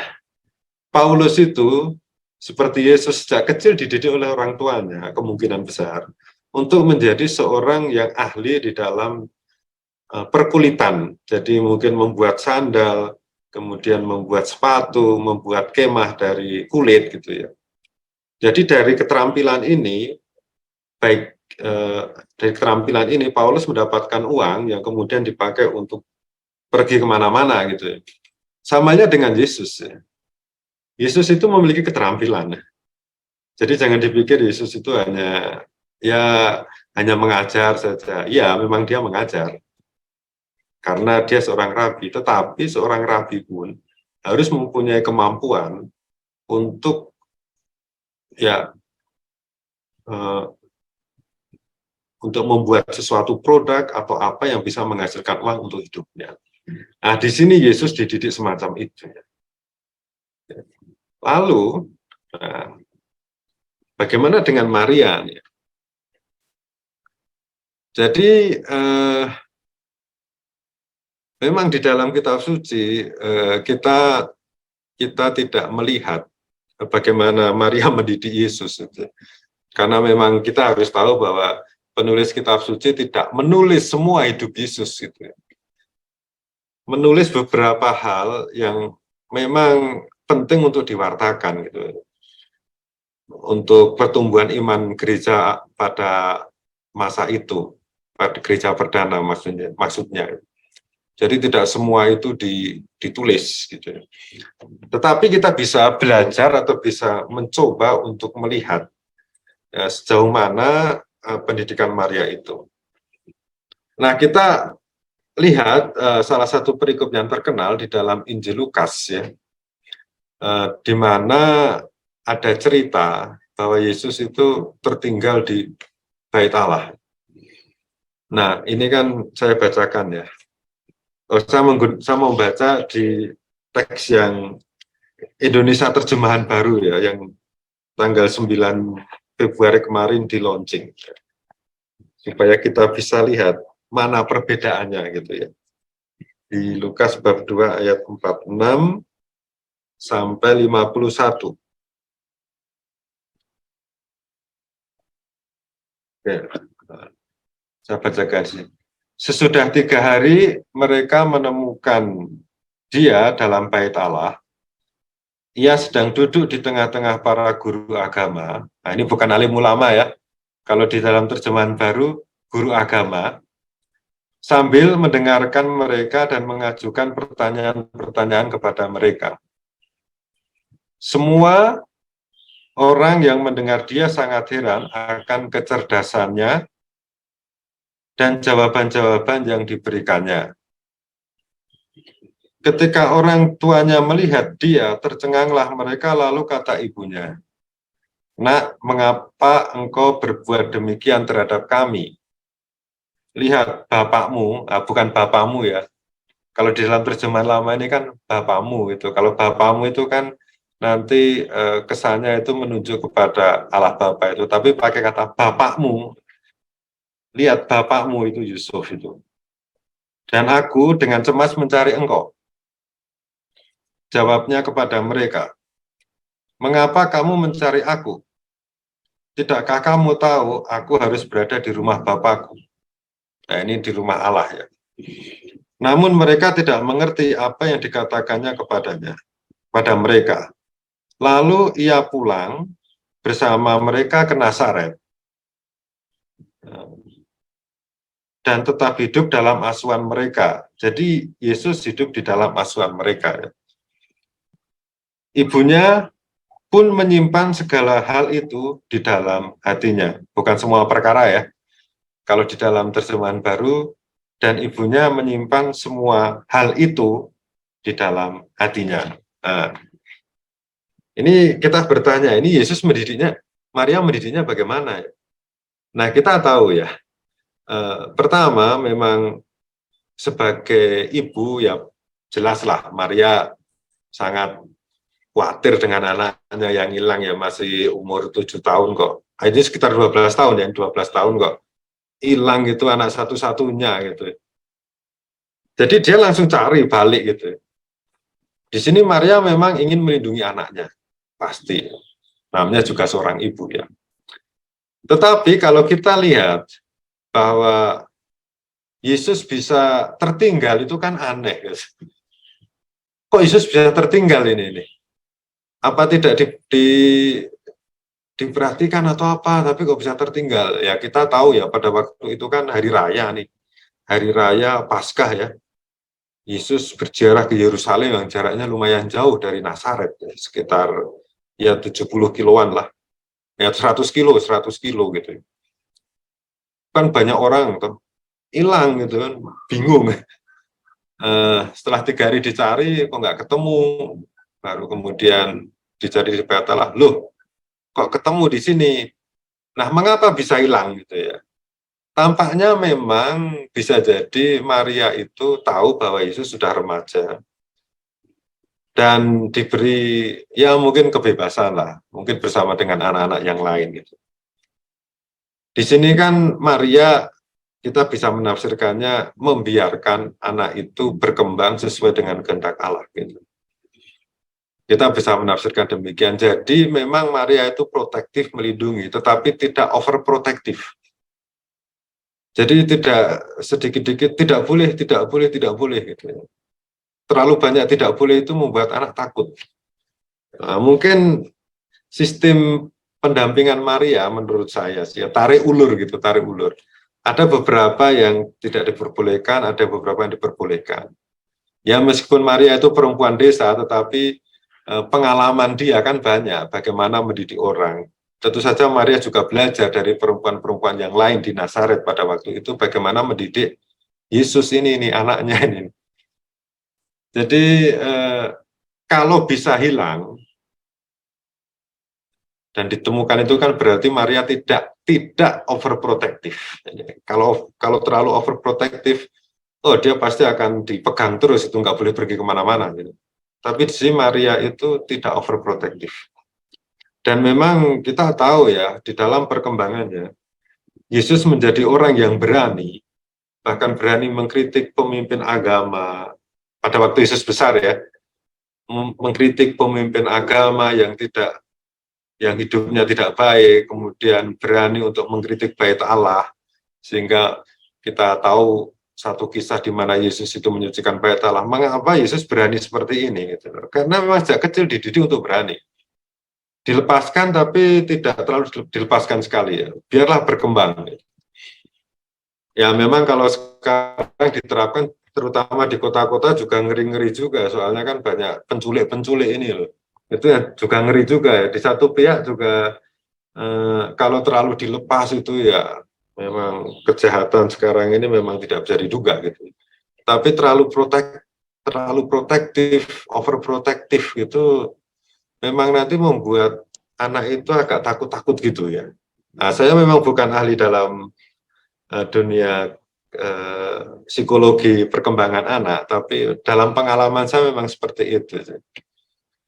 Paulus itu seperti Yesus sejak kecil dididik oleh orang tuanya, kemungkinan besar untuk menjadi seorang yang ahli di dalam perkulitan. Jadi mungkin membuat sandal, kemudian membuat sepatu, membuat kemah dari kulit gitu ya. Jadi dari keterampilan ini, dari keterampilan ini Paulus mendapatkan uang yang kemudian dipakai untuk pergi kemana-mana gitu ya. Samanya dengan Yesus ya. Yesus itu memiliki keterampilan. Jadi jangan dipikir Yesus itu hanya mengajar saja. Ya, memang dia mengajar. Karena dia seorang rabi, tetapi seorang rabi pun harus mempunyai kemampuan untuk untuk membuat sesuatu produk atau apa yang bisa menghasilkan uang untuk hidupnya. Nah, di sini Yesus dididik semacam itu. Lalu, bagaimana dengan Maria? Jadi, memang di dalam kitab suci kita tidak melihat bagaimana Maria mendidik Yesus. Karena memang kita harus tahu bahwa penulis kitab suci tidak menulis semua hidup Yesus. Gitu. Menulis beberapa hal yang memang penting untuk diwartakan. Gitu. Untuk pertumbuhan iman gereja pada masa itu, pada gereja perdana maksudnya. Jadi tidak semua itu ditulis gitu. Tetapi kita bisa belajar atau bisa mencoba untuk melihat sejauh mana pendidikan Maria itu. Nah, kita lihat salah satu perikop yang terkenal di dalam Injil Lukas ya. Di mana ada cerita bahwa Yesus itu tertinggal di Bait Allah. Nah, ini kan saya bacakan ya. Saya membaca di teks yang Indonesia terjemahan baru ya, yang tanggal 9 Februari kemarin di launching. Supaya kita bisa lihat mana perbedaannya gitu ya. Di Lukas bab 2 ayat 46 sampai 51. Oke. Saya bacakan sih. Sesudah 3 hari mereka menemukan dia dalam bait Allah. Ia sedang duduk di tengah-tengah para guru agama. Nah, ini bukan alim ulama ya. Kalau di dalam terjemahan baru, guru agama. Sambil mendengarkan mereka dan mengajukan pertanyaan-pertanyaan kepada mereka. Semua orang yang mendengar dia sangat heran akan kecerdasannya dan jawaban-jawaban yang diberikannya. Ketika orang tuanya melihat dia, tercenganglah mereka, lalu kata ibunya, "Nak, mengapa engkau berbuat demikian terhadap kami? Lihat bapakmu," bukan bapakmu ya. Kalau di dalam terjemahan lama ini kan bapakmu itu. Kalau bapakmu itu kan nanti kesannya itu menunjuk kepada Allah Bapa itu. Tapi pakai kata bapakmu. Lihat bapakmu itu Yusuf itu. Dan aku dengan cemas mencari engkau. Jawabnya kepada mereka, "Mengapa kamu mencari aku? Tidakkah kamu tahu aku harus berada di rumah Bapakku?" Nah, ini di rumah Allah ya. Namun mereka tidak mengerti apa yang dikatakannya pada mereka. Lalu ia pulang bersama mereka ke Nazaret. Dan tetap hidup dalam asuhan mereka. Jadi Yesus hidup di dalam asuhan mereka. Ibunya pun menyimpan segala hal itu di dalam hatinya. Bukan semua perkara ya. Kalau di dalam terjemahan baru, dan ibunya menyimpan semua hal itu di dalam hatinya. Nah, ini kita bertanya, ini Yesus mendidiknya, Maria mendidiknya bagaimana? Nah, kita tahu ya, pertama memang sebagai ibu ya jelaslah Maria sangat khawatir dengan anaknya yang hilang, ya masih umur 7 tahun kok. Ini sekitar 12 tahun ya, 12 tahun kok hilang gitu, anak satu-satunya gitu. Jadi dia langsung cari balik gitu. Di sini Maria memang ingin melindungi anaknya, pasti. Namanya juga seorang ibu ya. Tetapi kalau kita lihat bahwa Yesus bisa tertinggal itu kan aneh. Guys. Kok Yesus bisa tertinggal ini? Apa tidak diperhatikan atau apa, tapi kok bisa tertinggal? Ya kita tahu ya, pada waktu itu kan hari raya nih. Hari raya Paskah ya. Yesus berziarah ke Yerusalem yang jaraknya lumayan jauh dari Nazaret, ya, sekitar ya 70 kiloan lah. Ya 100 kilo gitu. Kan banyak orang tuh hilang gitu kan, bingung. Setelah 3 hari dicari kok nggak ketemu, baru kemudian dicari di Bethlehem, loh kok ketemu di sini. Nah, mengapa bisa hilang gitu ya? Tampaknya memang bisa jadi Maria itu tahu bahwa Yesus sudah remaja dan diberi ya mungkin kebebasan lah, mungkin bersama dengan anak-anak yang lain gitu. Di sini kan Maria kita bisa menafsirkannya membiarkan anak itu berkembang sesuai dengan kehendak Allah gitu. Kita bisa menafsirkan demikian. Jadi memang Maria itu protektif, melindungi, tetapi tidak overprotektif. Jadi tidak sedikit-dikit tidak boleh gitu. Terlalu banyak tidak boleh itu membuat anak takut. Nah, mungkin sistem pendampingan Maria menurut saya sih ya, tarik ulur. Ada beberapa yang tidak diperbolehkan, ada beberapa yang diperbolehkan. Ya meskipun Maria itu perempuan desa, tetapi pengalaman dia kan banyak bagaimana mendidik orang. Tentu saja Maria juga belajar dari perempuan-perempuan yang lain di Nazaret pada waktu itu bagaimana mendidik Yesus ini anaknya ini. Jadi kalau bisa hilang dan ditemukan itu kan berarti Maria tidak overprotektif. Kalau terlalu overprotektif, oh dia pasti akan dipegang terus, itu nggak boleh pergi kemana-mana gitu. Tapi di sini Maria itu tidak overprotektif. Dan memang kita tahu ya, di dalam perkembangannya, Yesus menjadi orang yang berani, bahkan berani mengkritik pemimpin agama. Pada waktu Yesus besar ya, mengkritik pemimpin agama yang hidupnya tidak baik, kemudian berani untuk mengkritik bait Allah, sehingga kita tahu satu kisah di mana Yesus itu menyucikan bait Allah. Mengapa Yesus berani seperti ini? Gitu. Karena memang sejak kecil dididik untuk berani. Dilepaskan tapi tidak terlalu dilepaskan sekali ya. Biarlah berkembang. Ya memang kalau sekarang diterapkan terutama di kota-kota juga ngeri-ngeri juga, soalnya kan banyak penculik-penculik ini loh. Itu ya juga ngeri juga ya. Di satu pihak juga kalau terlalu dilepas itu ya memang kejahatan sekarang ini memang tidak bisa diduga gitu. Tapi terlalu protektif, overprotektif gitu memang nanti membuat anak itu agak takut-takut gitu ya. Nah, saya memang bukan ahli dalam dunia psikologi perkembangan anak, tapi dalam pengalaman saya memang seperti itu.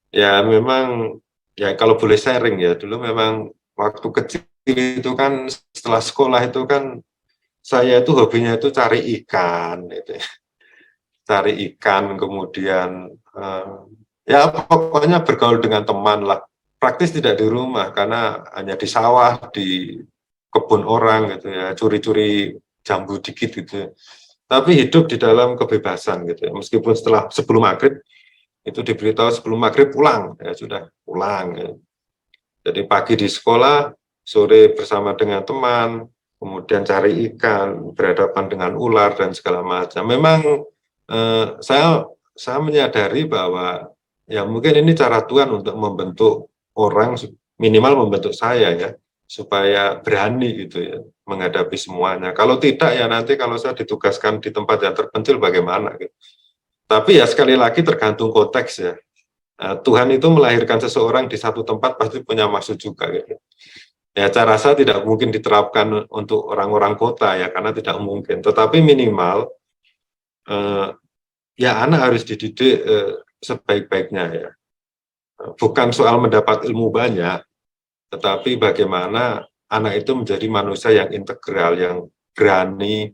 Ya memang, ya kalau boleh sharing ya, dulu memang waktu kecil itu kan setelah sekolah itu kan saya itu hobinya itu cari ikan, gitu. Cari ikan, kemudian ya pokoknya bergaul dengan teman lah. Praktis tidak di rumah karena hanya di sawah, di kebun orang gitu ya, curi-curi jambu dikit gitu. Tapi hidup di dalam kebebasan gitu ya. Meskipun sebelum maghrib itu diberitahu sebelum maghrib pulang, ya sudah pulang. Ya. Jadi pagi di sekolah, sore bersama dengan teman, kemudian cari ikan, berhadapan dengan ular dan segala macam. Memang saya menyadari bahwa ya mungkin ini cara Tuhan untuk membentuk orang, minimal membentuk saya ya, supaya berani gitu ya menghadapi semuanya. Kalau tidak ya nanti kalau saya ditugaskan di tempat yang terpencil bagaimana gitu. Tapi ya sekali lagi tergantung konteks ya. Nah, Tuhan itu melahirkan seseorang di satu tempat pasti punya maksud juga gitu. Ya cara saya tidak mungkin diterapkan untuk orang-orang kota ya karena tidak mungkin. Tetapi minimal ya anak harus dididik sebaik-baiknya ya. Bukan soal mendapat ilmu banyak, tetapi bagaimana anak itu menjadi manusia yang integral, yang berani.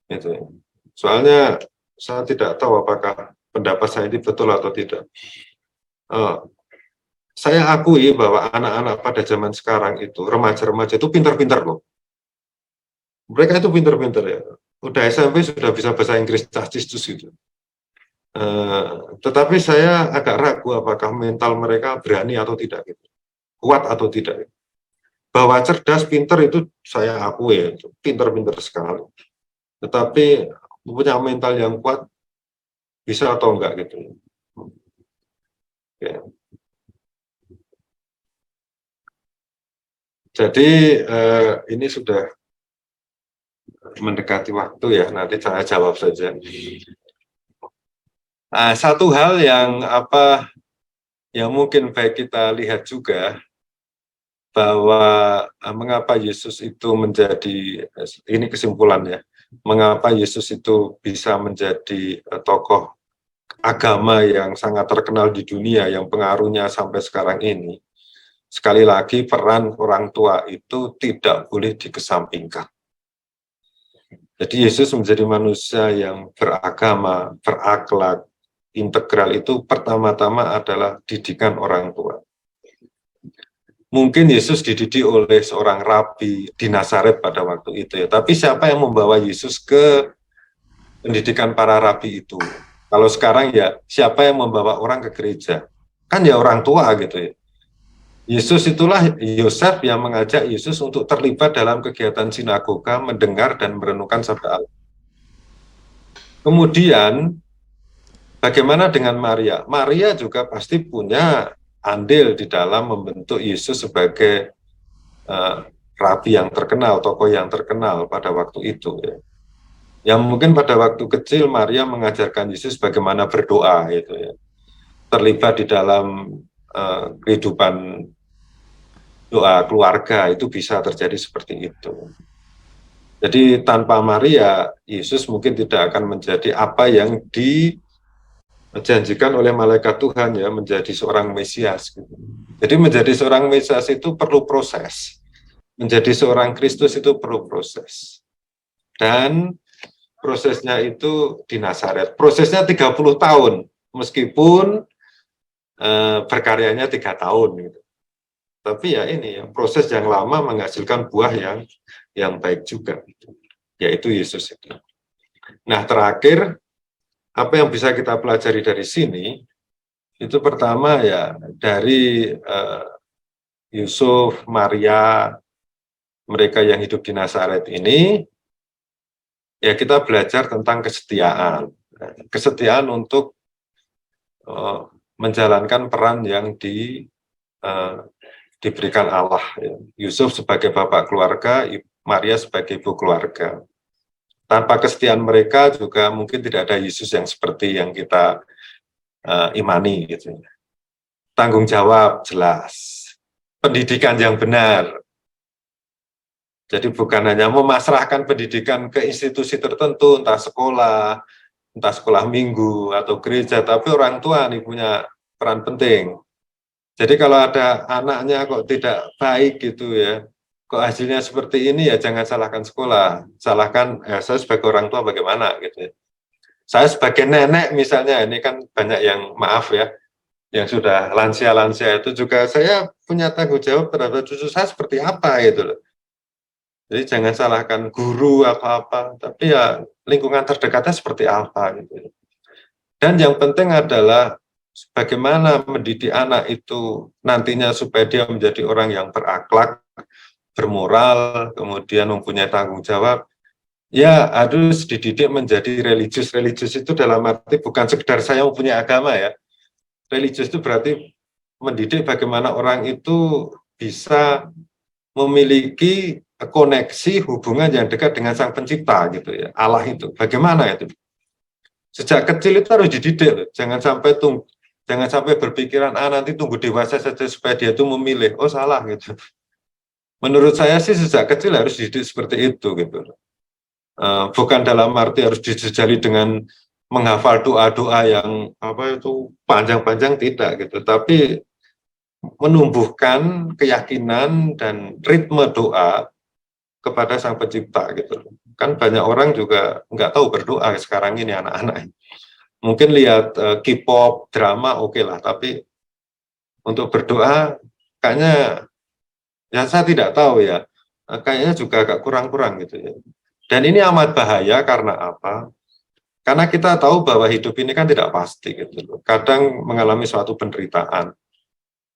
Gitu. Soalnya saya tidak tahu apakah pendapat saya ini betul atau tidak. Saya akui bahwa anak-anak pada zaman sekarang itu, remaja-remaja itu pintar-pintar loh. Mereka itu pintar-pintar ya. Udah SMP sudah bisa bahasa Inggris castis gitu. Tetapi saya agak ragu apakah mental mereka berani atau tidak gitu. Kuat atau tidak. Bahwa cerdas, pintar itu saya akui ya, pintar-pintar sekali. Tetapi punya mental yang kuat bisa atau enggak gitu. Ya. Jadi ini sudah mendekati waktu ya, nanti saya jawab saja. Nah, satu hal yang mungkin baik kita lihat juga bahwa mengapa Yesus itu menjadi, ini kesimpulannya, mengapa Yesus itu bisa menjadi tokoh agama yang sangat terkenal di dunia, yang pengaruhnya sampai sekarang ini. Sekali lagi, peran orang tua itu tidak boleh dikesampingkan. Jadi Yesus menjadi manusia yang beragama, berakhlak, integral itu pertama-tama adalah didikan orang tua. Mungkin Yesus dididik oleh seorang rabi di Nazaret pada waktu itu ya. Tapi siapa yang membawa Yesus ke pendidikan para rabi itu? Kalau sekarang ya siapa yang membawa orang ke gereja? Kan ya orang tua gitu ya. Yesus itulah Yosef yang mengajak Yesus untuk terlibat dalam kegiatan sinagoga, mendengar dan merenungkan sabda Allah. Kemudian bagaimana dengan Maria? Maria juga pasti punya andil di dalam membentuk Yesus sebagai rabi yang terkenal, tokoh yang terkenal pada waktu itu. Ya. Yang mungkin pada waktu kecil Maria mengajarkan Yesus bagaimana berdoa, gitu ya. Terlibat di dalam kehidupan doa keluarga itu bisa terjadi seperti itu. Jadi tanpa Maria, Yesus mungkin tidak akan menjadi apa yang dijanjikan oleh malaikat Tuhan ya, menjadi seorang Mesias. Gitu. Jadi menjadi seorang Mesias itu perlu proses. Menjadi seorang Kristus itu perlu proses. Dan prosesnya itu di Nazaret. Prosesnya 30 tahun, meskipun berkaryanya 3 tahun. Gitu. Tapi ya ini, proses yang lama menghasilkan buah yang baik juga. Yaitu Yesus itu. Nah terakhir, apa yang bisa kita pelajari dari sini, itu pertama ya dari Yusuf, Maria, mereka yang hidup di Nazaret ini, ya kita belajar tentang kesetiaan. Kesetiaan untuk menjalankan peran yang diberikan Allah. Yusuf sebagai bapak keluarga, Maria sebagai ibu keluarga. Tanpa kesetiaan mereka juga mungkin tidak ada Yesus yang seperti yang kita imani. Gitu. Tanggung jawab jelas. Pendidikan yang benar. Jadi bukan hanya memasrahkan pendidikan ke institusi tertentu, entah sekolah minggu atau gereja, tapi orang tua nih punya peran penting. Jadi kalau ada anaknya kok tidak baik gitu ya, kok hasilnya seperti ini ya jangan salahkan sekolah, salahkan saya sebagai orang tua bagaimana gitu ya. Saya sebagai nenek misalnya, ini kan banyak yang maaf ya, yang sudah lansia-lansia itu juga saya punya tanggung jawab terhadap cucu saya seperti apa gitu loh. Jadi jangan salahkan guru apa-apa, tapi ya lingkungan terdekatnya seperti apa gitu. Dan yang penting adalah bagaimana mendidik anak itu nantinya supaya dia menjadi orang yang berakhlak, bermoral, kemudian mempunyai tanggung jawab. Ya harus dididik menjadi religius. Religius itu dalam arti bukan sekedar saya mempunyai agama ya. Religius itu berarti mendidik bagaimana orang itu bisa memiliki koneksi hubungan yang dekat dengan Sang Pencipta gitu ya, Allah itu. Bagaimana itu? Sejak kecil itu harus dididik loh. Jangan sampai berpikiran nanti tunggu dewasa saja supaya dia itu memilih. Oh salah gitu. Menurut saya sih sejak kecil harus dididik seperti itu gitu. Bukan dalam arti harus dijejali dengan menghafal doa-doa yang panjang-panjang, tidak gitu, tapi menumbuhkan keyakinan dan ritme doa kepada Sang Pencipta gitu. Kan banyak orang juga nggak tahu berdoa sekarang ini, anak-anak. Mungkin lihat K-pop, drama, oke lah, tapi untuk berdoa kayaknya, ya saya tidak tahu ya, kayaknya juga agak kurang-kurang gitu ya. Dan ini amat bahaya karena apa? Karena kita tahu bahwa hidup ini kan tidak pasti gitu loh. Kadang mengalami suatu penderitaan.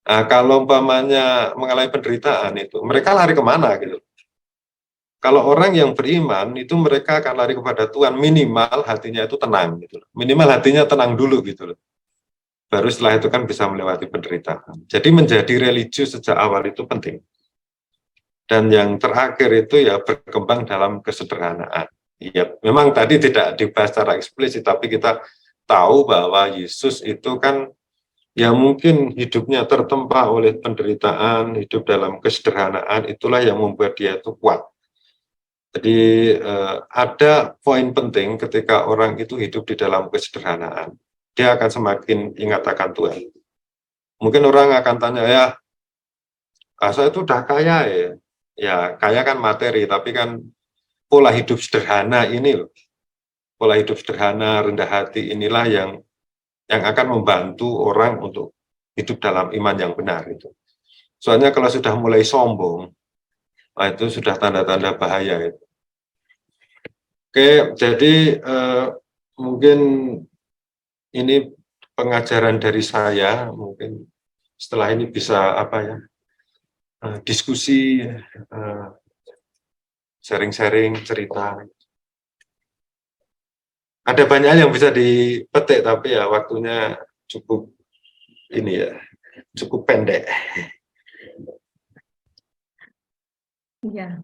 Nah, kalau umpamanya mengalami penderitaan itu, mereka lari kemana gitu? Kalau orang yang beriman itu mereka akan lari kepada Tuhan, minimal hatinya itu tenang gitu loh. Minimal hatinya tenang dulu gitu loh. Baru setelah itu kan bisa melewati penderitaan. Jadi menjadi religius sejak awal itu penting. Dan yang terakhir itu ya berkembang dalam kesederhanaan. Ya, memang tadi tidak dibahas secara eksplisit, tapi kita tahu bahwa Yesus itu kan ya mungkin hidupnya tertempa oleh penderitaan, hidup dalam kesederhanaan, itulah yang membuat dia itu kuat. Jadi ada poin penting ketika orang itu hidup di dalam kesederhanaan, dia akan semakin ingat akan Tuhan. Mungkin orang akan tanya, ya saya itu udah kaya ya kaya kan materi, tapi kan pola hidup sederhana ini loh, pola hidup sederhana, rendah hati inilah yang akan membantu orang untuk hidup dalam iman yang benar itu. Soalnya kalau sudah mulai sombong, itu sudah tanda-tanda bahaya itu. Oke, jadi mungkin ini pengajaran dari saya, mungkin setelah ini bisa diskusi, sharing-sharing cerita. Ada banyak hal yang bisa dipetik, tapi ya waktunya cukup cukup pendek. Ya,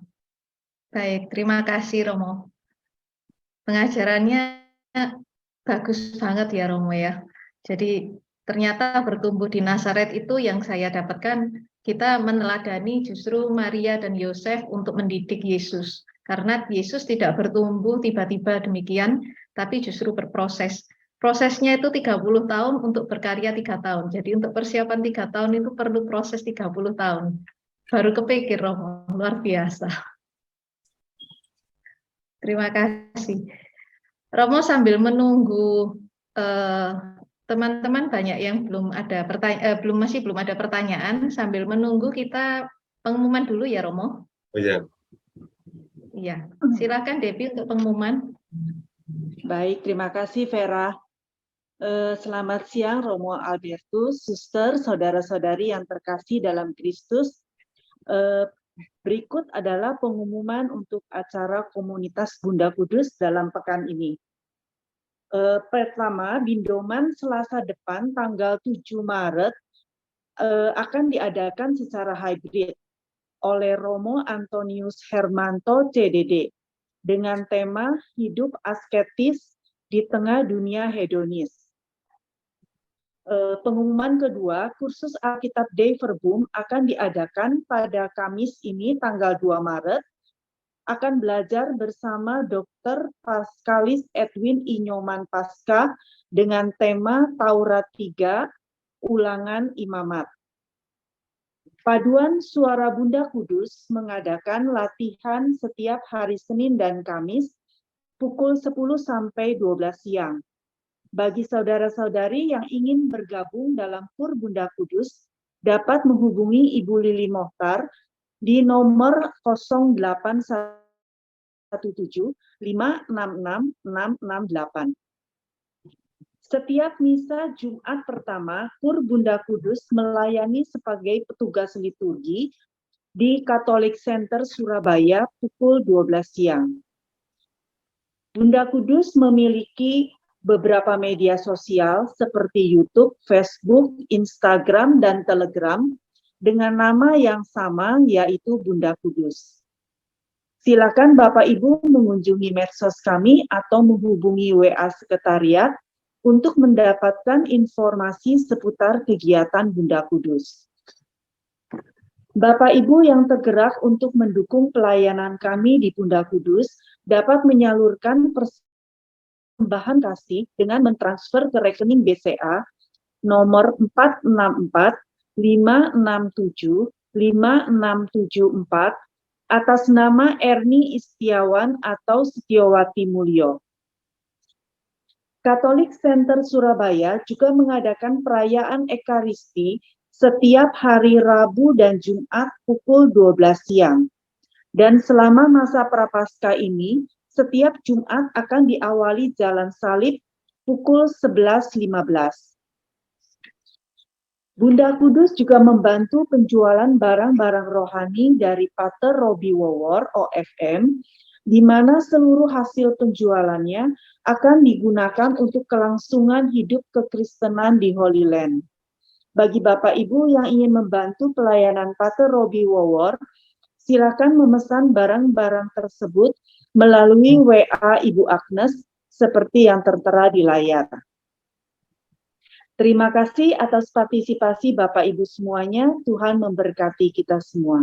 baik. Terima kasih Romo. Pengajarannya bagus banget ya Romo ya. Jadi ternyata bertumbuh di Nazaret itu yang saya dapatkan, kita meneladani justru Maria dan Yosef untuk mendidik Yesus. Karena Yesus tidak bertumbuh tiba-tiba demikian, tapi justru berproses. Prosesnya itu 30 tahun untuk berkarya 3 tahun. Jadi untuk persiapan 3 tahun itu perlu proses 30 tahun. Baru kepikir Romo, luar biasa. Terima kasih. Romo sambil menunggu teman-teman banyak yang belum ada pertanyaan, sambil menunggu kita pengumuman dulu ya Romo. Oh ya. Iya, silakan Debbie untuk pengumuman. Baik, terima kasih Vera. Selamat siang Romo Albertus, suster, saudara-saudari yang terkasih dalam Kristus. Berikut adalah pengumuman untuk acara komunitas Bunda Kudus dalam pekan ini. Pertama, Bindoman Selasa depan tanggal 7 Maret akan diadakan secara hybrid oleh Romo Antonius Hermanto CDD dengan tema hidup asketis di tengah dunia hedonis. Pengumuman kedua, kursus Alkitab Day Verbum akan diadakan pada Kamis ini tanggal 2 Maret. Akan belajar bersama Dr. Paskalis Edwin Inyoman Pasca dengan tema Taurat 3, Ulangan Imamat. Paduan Suara Bunda Kudus mengadakan latihan setiap hari Senin dan Kamis pukul 10 sampai 12 siang. Bagi saudara-saudari yang ingin bergabung dalam Kur Bunda Kudus, dapat menghubungi Ibu Lili Mohtar di nomor 0817566668. Setiap misa Jumat pertama, Kur Bunda Kudus melayani sebagai petugas liturgi di Catholic Center Surabaya pukul 12 siang. Bunda Kudus memiliki beberapa media sosial seperti YouTube, Facebook, Instagram, dan Telegram dengan nama yang sama yaitu Bunda Kudus. Silakan Bapak Ibu mengunjungi medsos kami atau menghubungi WA Sekretariat untuk mendapatkan informasi seputar kegiatan Bunda Kudus. Bapak Ibu yang tergerak untuk mendukung pelayanan kami di Bunda Kudus dapat menyalurkan persembahan kasih dengan mentransfer ke rekening BCA nomor 464 567 5674 atas nama Erni Istiawan atau Setiawati Mulyo. Katolik Center Surabaya juga mengadakan perayaan Ekaristi setiap hari Rabu dan Jumat pukul 12 siang. Dan selama masa Prapaskah ini, setiap Jumat akan diawali jalan salib pukul 11.15. Bunda Kudus juga membantu penjualan barang-barang rohani dari Pater Robi Wowor, OFM, di mana seluruh hasil penjualannya akan digunakan untuk kelangsungan hidup kekristenan di Holy Land. Bagi Bapak Ibu yang ingin membantu pelayanan Pater Robi Wowor, silakan memesan barang-barang tersebut melalui WA Ibu Agnes seperti yang tertera di layar. Terima kasih atas partisipasi Bapak Ibu semuanya. Tuhan memberkati kita semua.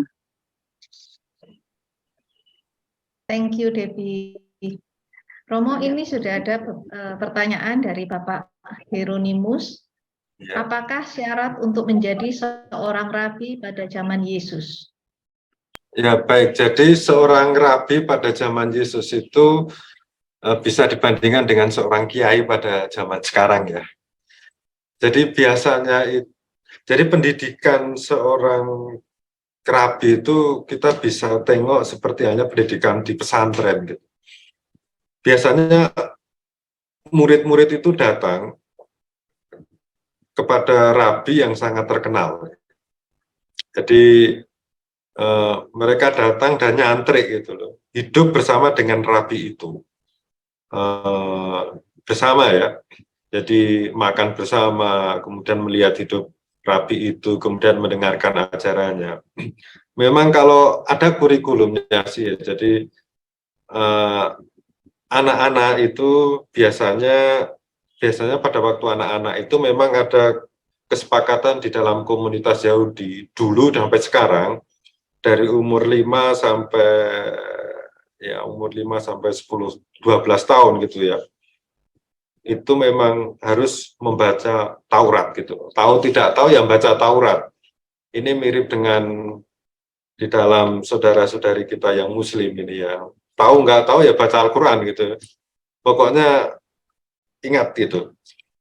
Thank you, Debbie. Romo, ini sudah ada pertanyaan dari Bapak Hieronymus. Ya. Apakah syarat untuk menjadi seorang rabi pada zaman Yesus? Ya, baik. Jadi seorang rabi pada zaman Yesus itu bisa dibandingkan dengan seorang kiai pada zaman sekarang ya. Jadi biasanya, jadi pendidikan seorang rabi itu kita bisa tengok seperti hanya pendidikan di pesantren gitu. Biasanya murid-murid itu datang kepada rabi yang sangat terkenal. Jadi mereka datang dan nyantrik gitu loh, hidup bersama dengan rabi itu, bersama ya. Jadi makan bersama, kemudian melihat hidup rabi itu, kemudian mendengarkan ajarannya. Memang kalau ada kurikulumnya sih, jadi anak-anak itu biasanya pada waktu anak-anak itu memang ada kesepakatan di dalam komunitas Yahudi dulu sampai sekarang, dari umur 5 sampai 10 12 tahun gitu ya. Itu memang harus membaca Taurat gitu. Tahu tidak tahu yang baca Taurat. Ini mirip dengan di dalam saudara-saudari kita yang Muslim ini ya. Tahu nggak tahu ya baca Al-Quran gitu. Pokoknya ingat gitu.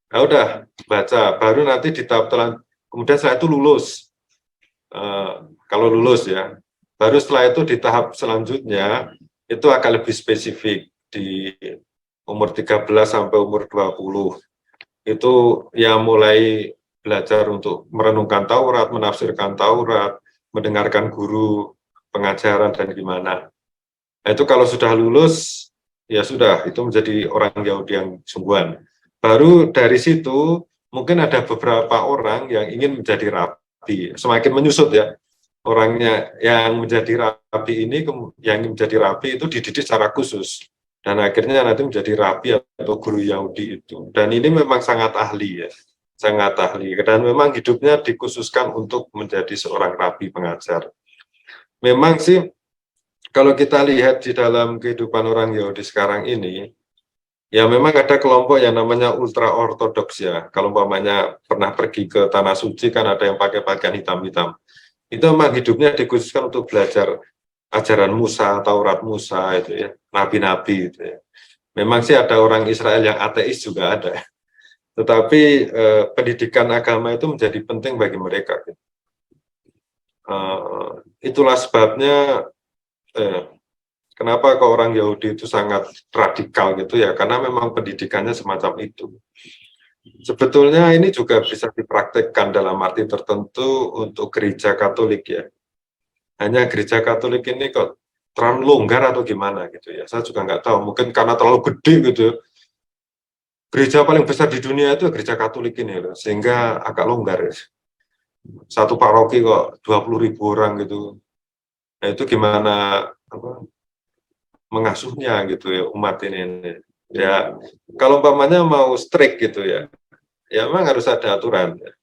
Nah, udah baca, baru nanti di tahap kemudian setelah itu lulus. Kalau lulus ya, baru setelah itu di tahap selanjutnya itu akan lebih spesifik di umur 13 sampai umur 20. Itu ya mulai belajar untuk merenungkan Taurat, menafsirkan Taurat, mendengarkan guru pengajaran dan gimana. Nah, itu kalau sudah lulus, ya sudah, itu menjadi orang Yahudi yang sungguhan. Baru dari situ, mungkin ada beberapa orang yang ingin menjadi rabi. Semakin menyusut ya, orangnya yang menjadi rabi ini, yang ingin menjadi rabi itu dididik secara khusus. Dan akhirnya nanti menjadi rabi atau guru Yahudi itu. Dan ini memang sangat ahli ya, sangat ahli. Dan memang hidupnya dikhususkan untuk menjadi seorang rabi pengajar. Memang sih, kalau kita lihat di dalam kehidupan orang Yahudi sekarang ini, ya memang ada kelompok yang namanya ultra ortodoks ya. Kalau umpamanya pernah pergi ke Tanah Suci kan ada yang pakai pakaian hitam-hitam. Itu memang hidupnya dikhususkan untuk belajar ajaran Musa, Taurat Musa itu ya, nabi-nabi itu ya. Memang sih ada orang Israel yang ateis juga ada. Tetapi pendidikan agama itu menjadi penting bagi mereka. Itulah sebabnya kenapa kok orang Yahudi itu sangat radikal gitu ya, karena memang pendidikannya semacam itu. Sebetulnya ini juga bisa dipraktekkan dalam arti tertentu untuk gereja Katolik ya. Hanya gereja Katolik ini kok terlalu longgar atau gimana gitu ya. Saya juga nggak tahu, mungkin karena terlalu gede gitu. Gereja paling besar di dunia itu gereja Katolik ini loh, sehingga agak longgar ya. Satu paroki kok 20.000 orang gitu. Nah itu gimana mengasuhnya gitu ya umat ini. Ya kalau umpamanya mau strict gitu ya, ya memang harus ada aturan ya.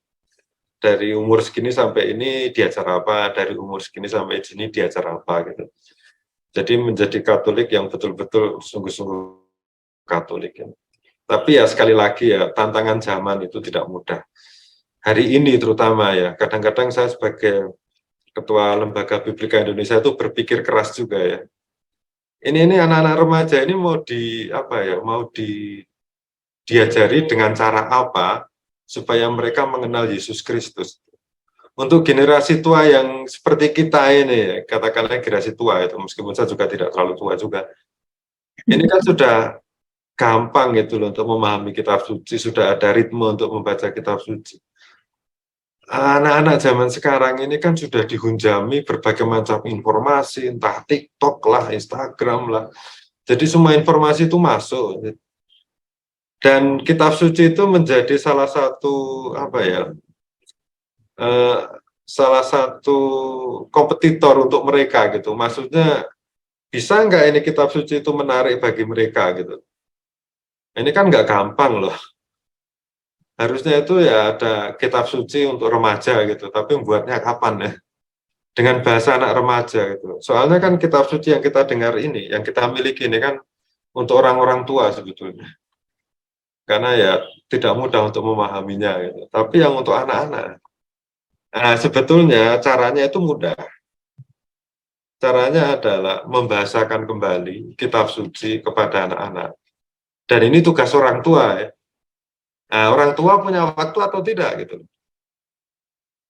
Dari umur segini sampai ini diajar apa, dari umur segini sampai sini diajar apa gitu. Jadi menjadi Katolik yang betul-betul sungguh-sungguh Katolik. Ya. Tapi ya sekali lagi ya, tantangan zaman itu tidak mudah. Hari ini terutama ya, kadang-kadang saya sebagai Ketua Lembaga Biblika Indonesia itu berpikir keras juga ya. Ini anak-anak remaja ini mau diajari dengan cara apa supaya mereka mengenal Yesus Kristus. Untuk generasi tua yang seperti kita ini, katakanlah generasi tua itu, meskipun saya juga tidak terlalu tua juga, ini kan sudah gampang gitu loh untuk memahami kitab suci, sudah ada ritme untuk membaca kitab suci. Anak-anak zaman sekarang ini kan sudah dihunjami berbagai macam informasi, entah TikTok lah, Instagram lah. Jadi semua informasi itu masuk. Dan kitab suci itu menjadi salah satu salah satu kompetitor untuk mereka gitu. Maksudnya bisa nggak ini kitab suci itu menarik bagi mereka gitu. Ini kan nggak gampang loh. Harusnya itu ya ada kitab suci untuk remaja gitu, tapi membuatnya kapan ya? Dengan bahasa anak remaja gitu. Soalnya kan kitab suci yang kita dengar ini, yang kita miliki ini kan untuk orang-orang tua sebetulnya. Karena ya tidak mudah untuk memahaminya gitu. Tapi yang untuk anak-anak, nah sebetulnya caranya itu mudah. Caranya adalah membahasakan kembali kitab suci kepada anak-anak. Dan ini tugas orang tua ya. Nah, orang tua punya waktu atau tidak gitu.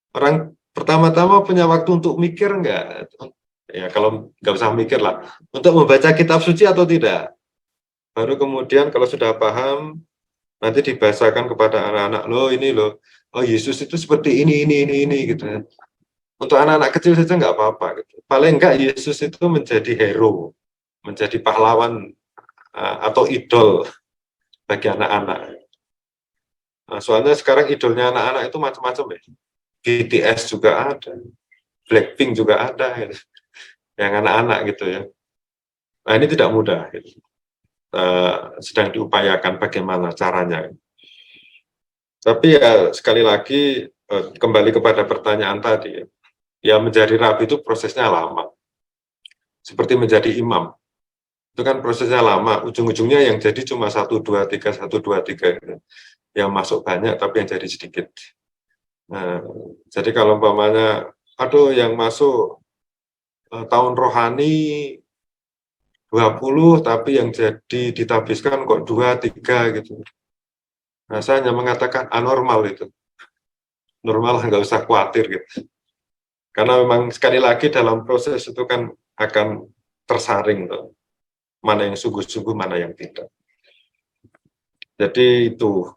Orang pertama-tama punya waktu untuk mikir enggak? Ya kalau nggak usah mikir lah. Untuk membaca kitab suci atau tidak. Baru kemudian kalau sudah paham, nanti dibahasakan kepada anak-anak, loh ini loh, oh Yesus itu seperti ini gitu. Untuk anak-anak kecil saja nggak apa-apa gitu. Paling enggak Yesus itu menjadi hero, menjadi pahlawan atau idol bagi anak-anak. Nah, soalnya sekarang idolnya anak-anak itu macam-macam ya. BTS juga ada, Blackpink juga ada, gitu. Yang anak-anak gitu ya. Nah ini tidak mudah. Gitu. Sedang diupayakan bagaimana caranya. Tapi ya sekali lagi kembali kepada pertanyaan tadi, ya menjadi rabi itu prosesnya lama. Seperti menjadi imam. Itu kan prosesnya lama, ujung-ujungnya yang jadi cuma 1, 2, 3, 1, 2, 3. Gitu. Yang masuk banyak tapi yang jadi sedikit. Nah, jadi kalau umpamanya aduh yang masuk tahun rohani 20 tapi yang jadi ditabiskan kok 2, 3 gitu. Nah, saya hanya mengatakan anormal itu. Normal nggak usah khawatir gitu. Karena memang sekali lagi dalam proses itu kan akan tersaring tuh. Mana yang sungguh-sungguh, mana yang tidak. Jadi itu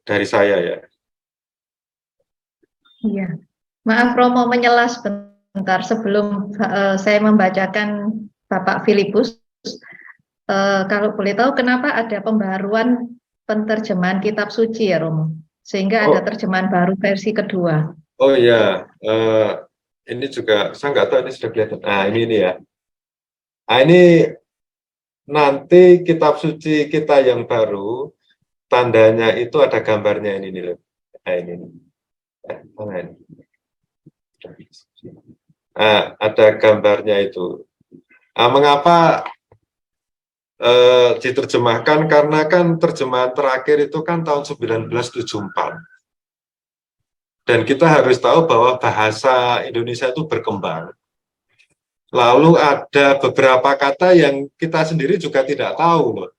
dari saya ya. Iya, maaf Romo menyela sebentar sebelum saya membacakan Bapak Filipus. Kalau boleh tahu kenapa ada pembaruan penterjemahan kitab suci ya Romo? Sehingga ada terjemahan baru versi kedua. Oh iya, ini juga saya nggak tahu ini sudah kelihatan. Nah ini ya. Nah ini nanti kitab suci kita yang baru tandanya itu ada gambarnya ini nih. Nah ini. Nah, ada gambarnya itu. Nah, mengapa diterjemahkan? Karena kan terjemahan terakhir itu kan tahun 1974. Dan kita harus tahu bahwa bahasa Indonesia itu berkembang. Lalu ada beberapa kata yang kita sendiri juga tidak tahu loh.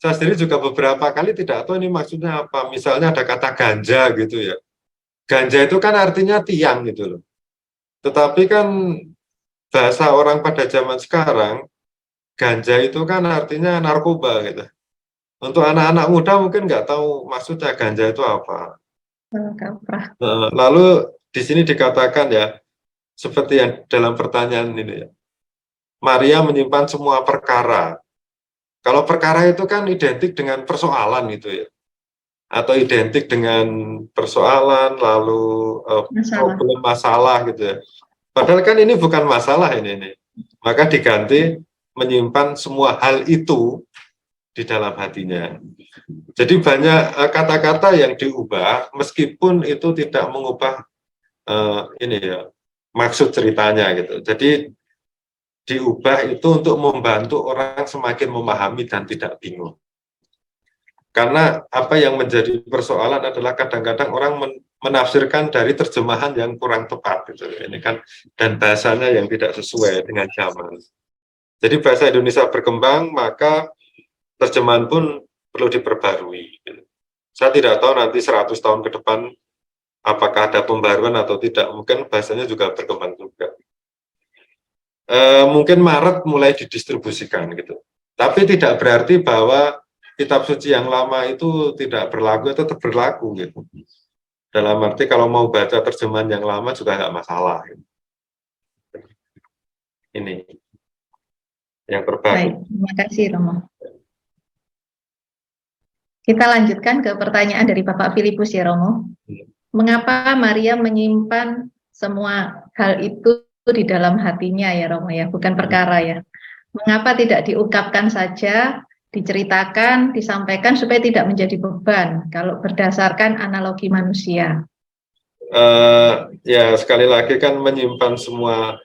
Saya sendiri juga beberapa kali tidak tahu ini maksudnya apa. Misalnya ada kata ganja gitu ya. Ganja itu kan artinya tiang gitu loh. Tetapi kan bahasa orang pada zaman sekarang, ganja itu kan artinya narkoba gitu. Untuk anak-anak muda mungkin nggak tahu maksudnya ganja itu apa. Lalu di sini dikatakan ya, seperti yang dalam pertanyaan ini ya, Maria menyimpan semua perkara. Kalau perkara itu kan identik dengan persoalan gitu ya. Atau identik dengan persoalan, lalu problem masalah gitu ya. Padahal kan ini bukan masalah ini. Maka diganti menyimpan semua hal itu di dalam hatinya. Jadi banyak kata-kata yang diubah meskipun itu tidak mengubah maksud ceritanya gitu. Jadi diubah itu untuk membantu orang semakin memahami dan tidak bingung. Karena apa yang menjadi persoalan adalah kadang-kadang orang menafsirkan dari terjemahan yang kurang tepat gitu. Ini kan, dan bahasanya yang tidak sesuai dengan zaman. Jadi bahasa Indonesia berkembang, maka terjemahan pun perlu diperbarui. Saya tidak tahu nanti 100 tahun ke depan apakah ada pembaruan atau tidak. Mungkin bahasanya juga berkembang juga. Mungkin Maret mulai didistribusikan gitu. Tapi tidak berarti bahwa kitab suci yang lama itu tidak berlaku, tetap berlaku gitu. Dalam arti kalau mau baca terjemahan yang lama juga nggak masalah. Gitu. Ini yang terbaru. Baik, terima kasih Romo. Kita lanjutkan ke pertanyaan dari Bapak Filipus ya Romo. Mengapa Maria menyimpan semua hal itu di dalam hatinya ya Romo ya, bukan perkara ya. Mengapa tidak diungkapkan saja, diceritakan, disampaikan supaya tidak menjadi beban kalau berdasarkan analogi manusia? Ya sekali lagi kan menyimpan semua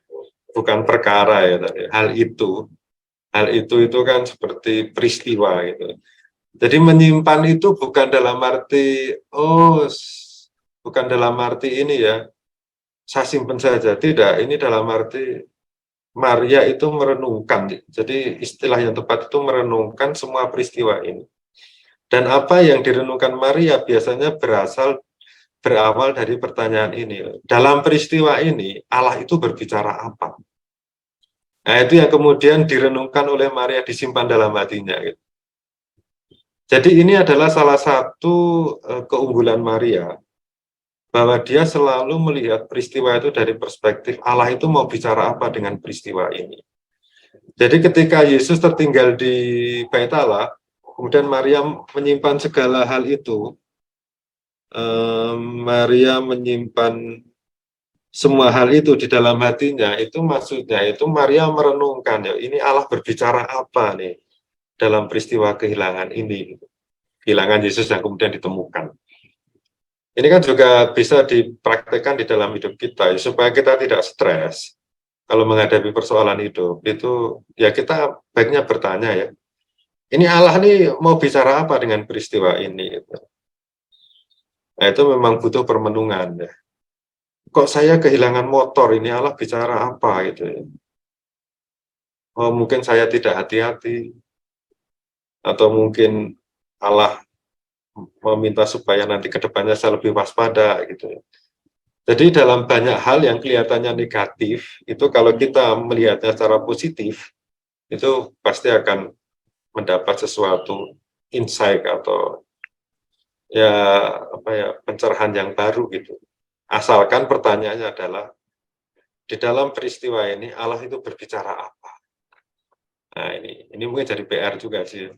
bukan perkara ya tadi. Hal itu kan seperti peristiwa gitu. Jadi menyimpan itu bukan dalam arti bukan dalam arti ini ya, saya simpan saja, tidak. Ini dalam arti Maria itu merenungkan. Jadi istilah yang tepat itu merenungkan semua peristiwa ini. Dan apa yang direnungkan Maria biasanya berawal dari pertanyaan ini. Dalam peristiwa ini Allah itu berbicara apa? Nah, itu yang kemudian direnungkan oleh Maria, disimpan dalam hatinya. Gitu. Jadi ini adalah salah satu keunggulan Maria, bahwa dia selalu melihat peristiwa itu dari perspektif Allah itu mau bicara apa dengan peristiwa ini. Jadi ketika Yesus tertinggal di Bait Allah, kemudian Maria menyimpan segala hal itu, Maria menyimpan semua hal itu di dalam hatinya, itu maksudnya itu Maria merenungkan, ya ini Allah berbicara apa nih dalam peristiwa kehilangan ini, kehilangan Yesus yang kemudian ditemukan. Ini kan juga bisa dipraktekkan di dalam hidup kita, ya, supaya kita tidak stres kalau menghadapi persoalan hidup. Itu ya kita baiknya bertanya ya, ini Allah nih mau bicara apa dengan peristiwa ini? Gitu. Nah itu memang butuh permenungan ya. Kok saya kehilangan motor, ini Allah bicara apa gitu ya. Oh mungkin saya tidak hati-hati, atau mungkin Allah meminta supaya nanti ke depannya saya lebih waspada gitu ya. Jadi dalam banyak hal yang kelihatannya negatif, itu kalau kita melihatnya secara positif, itu pasti akan mendapat sesuatu insight atau ya apa ya pencerahan yang baru gitu. Asalkan pertanyaannya adalah di dalam peristiwa ini Allah itu berbicara apa? Nah ini mungkin jadi PR juga sih,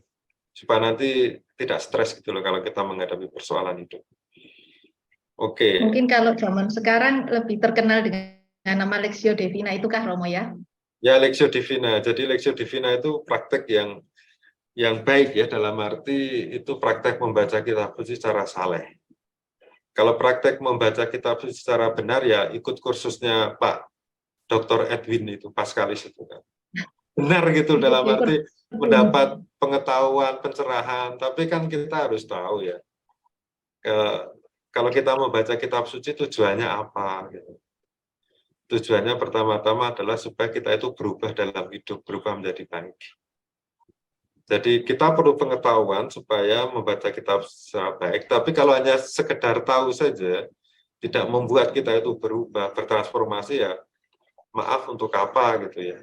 supaya nanti tidak stres gitu loh kalau kita menghadapi persoalan hidup. Oke. Mungkin kalau zaman sekarang lebih terkenal dengan nama Lectio Divina, itukah Romo ya? Ya, Lectio Divina. Jadi Lectio Divina itu praktek yang baik ya, dalam arti itu praktek membaca kitab suci secara saleh. Kalau praktek membaca kitab suci secara benar ya ikut kursusnya Pak Dr. Edwin itu, Paskalis itu kan. Benar gitu dalam arti mendapat pengetahuan, pencerahan, tapi kan kita harus tahu ya. Kalau kita membaca kitab suci tujuannya apa gitu. Tujuannya pertama-tama adalah supaya kita itu berubah dalam hidup, berubah menjadi baik. Jadi kita perlu pengetahuan supaya membaca kitab secara baik, tapi kalau hanya sekedar tahu saja, tidak membuat kita itu berubah, bertransformasi ya, maaf untuk apa gitu ya.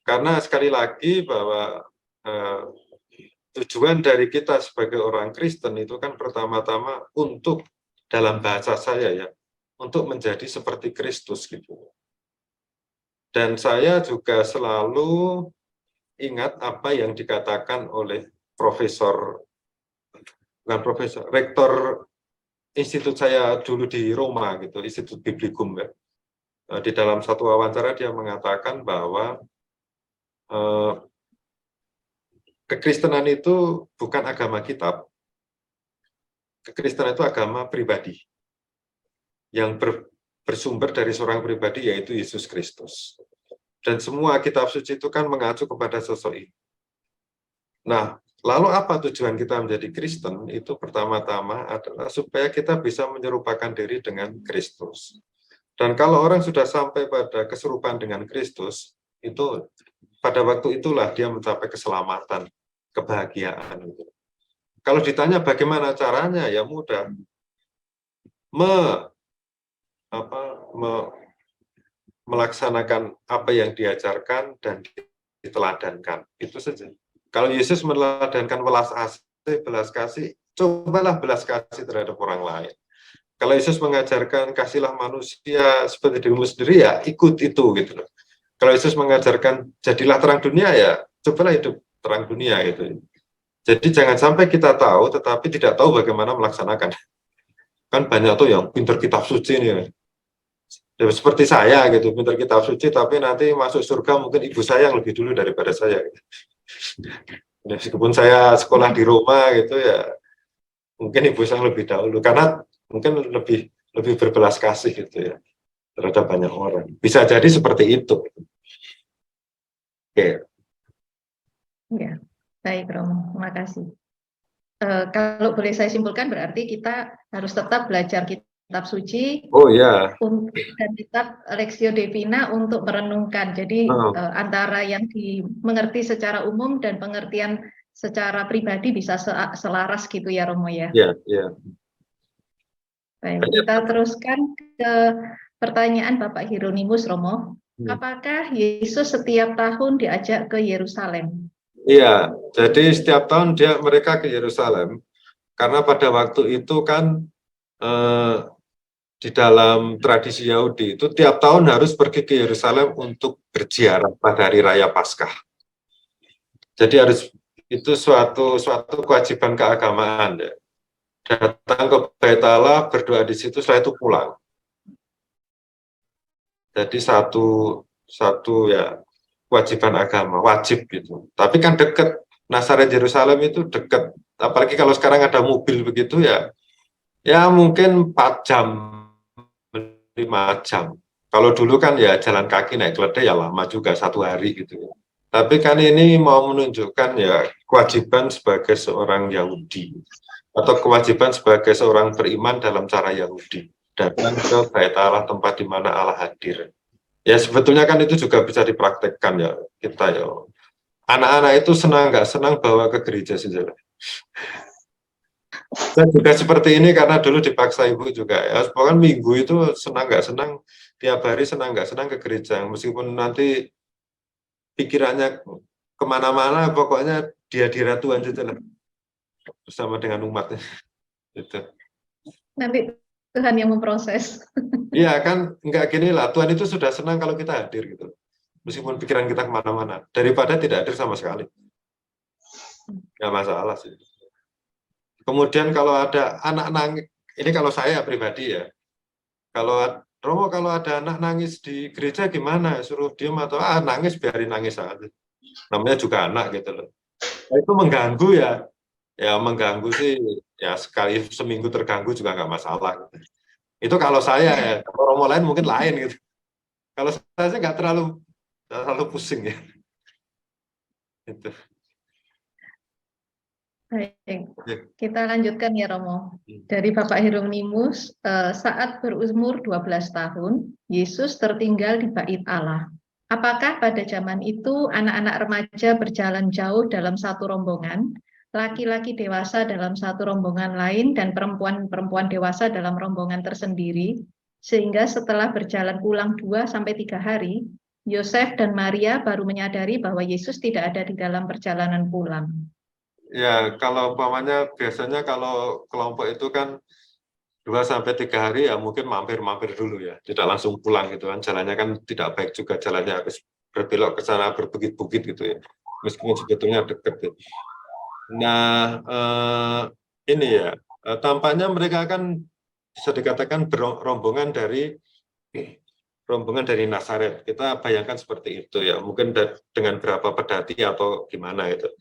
Karena sekali lagi bahwa tujuan dari kita sebagai orang Kristen itu kan pertama-tama untuk, dalam bahasa saya ya, untuk menjadi seperti Kristus gitu. Dan saya juga selalu ingat apa yang dikatakan oleh rektor institut saya dulu di Roma gitu, Institut Biblicum ya. Di dalam satu wawancara dia mengatakan bahwa kekristenan itu bukan agama kitab, kekristenan itu agama pribadi yang bersumber dari seorang pribadi, yaitu Yesus Kristus. Dan semua kitab suci itu kan mengacu kepada sosok ini. Nah, Lalu apa tujuan kita menjadi Kristen? Itu pertama-tama adalah supaya kita bisa menyerupakan diri dengan Kristus. Dan kalau orang sudah sampai pada keserupaan dengan Kristus, itu pada waktu itulah dia mencapai keselamatan, kebahagiaan. Kalau ditanya bagaimana caranya, ya mudah. Melaksanakan apa yang diajarkan dan diteladankan. Itu saja. Kalau Yesus meneladankan belas kasih, cobalah belas kasih terhadap orang lain. Kalau Yesus mengajarkan kasihlah manusia seperti dirimu sendiri, ya ikut itu gitu loh. Kalau Yesus mengajarkan jadilah terang dunia, ya cobalah hidup terang dunia gitu. Jadi jangan sampai kita tahu tetapi tidak tahu bagaimana melaksanakan. Kan banyak tuh yang pintar kitab suci nih. Ya, seperti saya gitu, pintar kitab suci tapi nanti masuk surga mungkin ibu saya yang lebih dulu daripada saya. Gitu. Meskipun saya sekolah di Roma gitu ya, mungkin ibu saya lebih dahulu karena mungkin lebih berbelas kasih gitu ya terhadap banyak orang. Bisa jadi seperti itu. Oke. Ya, baik Romo, terima kasih. Kalau boleh saya simpulkan berarti kita harus tetap belajar kitab suci. Oh ya. Dan kitab Lectio Divina untuk merenungkan. Jadi antara yang dimengerti secara umum dan pengertian secara pribadi bisa selaras gitu ya Romo ya. Iya, iya. Baik, kita teruskan ke pertanyaan Bapak Hieronymus Romo. Apakah Yesus setiap tahun diajak ke Yerusalem? Iya, jadi setiap tahun mereka ke Yerusalem karena pada waktu itu kan di dalam tradisi Yahudi itu tiap tahun harus pergi ke Yerusalem untuk berziarah pada hari raya Paskah. Jadi itu suatu kewajiban keagamaan ya. Datang ke Bait Allah, berdoa di situ, setelah itu pulang. Jadi satu ya kewajiban agama, wajib gitu. Tapi kan dekat, Nazaret Yerusalem itu dekat. Apalagi kalau sekarang ada mobil begitu ya mungkin 4 jam, 5 jam. Kalau dulu kan ya jalan kaki naik keledai ya lama juga 1 hari gitu. Tapi kan ini mau menunjukkan ya kewajiban sebagai seorang Yahudi atau kewajiban sebagai seorang beriman dalam cara Yahudi. Datang ke Bait Allah, tempat di mana Allah hadir. Ya sebetulnya kan itu juga bisa dipraktekkan ya kita ya. Anak-anak itu senang nggak senang bawa ke gereja saja. Saya juga seperti ini karena dulu dipaksa ibu juga ya. Pokoknya minggu itu senang nggak senang, tiap hari senang nggak senang ke gereja. Meskipun nanti pikirannya kemana-mana, pokoknya dia Tuhan saja lah bersama dengan umatnya. Gitu. Nanti Tuhan yang memproses. Iya kan, enggak gini lah, Tuhan itu sudah senang kalau kita hadir gitu. Meskipun pikiran kita kemana-mana, daripada tidak hadir sama sekali. Nggak masalah sih. Kemudian kalau ada anak nangis, ini kalau saya pribadi ya, kalau Romo kalau ada anak nangis di gereja gimana? Suruh diem atau nangis biarin nangis aja. Namanya juga anak gitu loh. Nah, itu mengganggu ya mengganggu sih ya sekali seminggu terganggu juga nggak masalah. Itu kalau saya ya, kalau Romo lain mungkin lain gitu. Kalau saya sih nggak terlalu pusing ya. Itu. Baik, kita lanjutkan ya Romo. Dari Bapak Hieronymus, saat berumur 12 tahun, Yesus tertinggal di Bait Allah. Apakah pada zaman itu anak-anak remaja berjalan jauh dalam satu rombongan, laki-laki dewasa dalam satu rombongan lain, dan perempuan-perempuan dewasa dalam rombongan tersendiri, sehingga setelah berjalan pulang 2-3 hari, Yosef dan Maria baru menyadari bahwa Yesus tidak ada di dalam perjalanan pulang. Ya, kalau umpamanya biasanya kalau kelompok itu kan 2-3 hari ya mungkin mampir-mampir dulu ya, tidak langsung pulang gitu kan. Jalannya kan tidak baik juga, jalannya habis berbelok ke sana berbukit-bukit gitu ya. Meskipun sebetulnya dekat. Ya. Nah, ini ya, tampaknya mereka kan bisa dikatakan rombongan dari Nazaret. Kita bayangkan seperti itu ya, mungkin dengan berapa pedati atau gimana itu.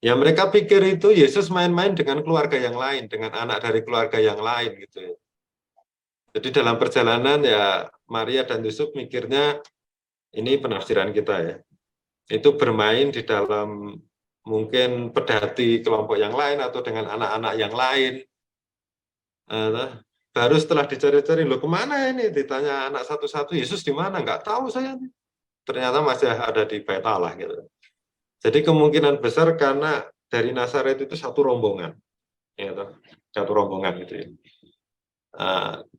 Ya mereka pikir itu Yesus main-main dengan keluarga yang lain, dengan anak dari keluarga yang lain gitu ya. Jadi dalam perjalanan ya Maria dan Yusuf mikirnya, ini penafsiran kita ya, itu bermain di dalam mungkin pedati kelompok yang lain atau dengan anak-anak yang lain. Baru setelah dicari-cari, loh kemana ini? Ditanya anak satu-satu, Yesus di mana? Nggak tahu saya. Ternyata masih ada di Bait Allah gitu. Jadi kemungkinan besar karena dari Nazaret itu satu rombongan, ya, satu rombongan gitu ya.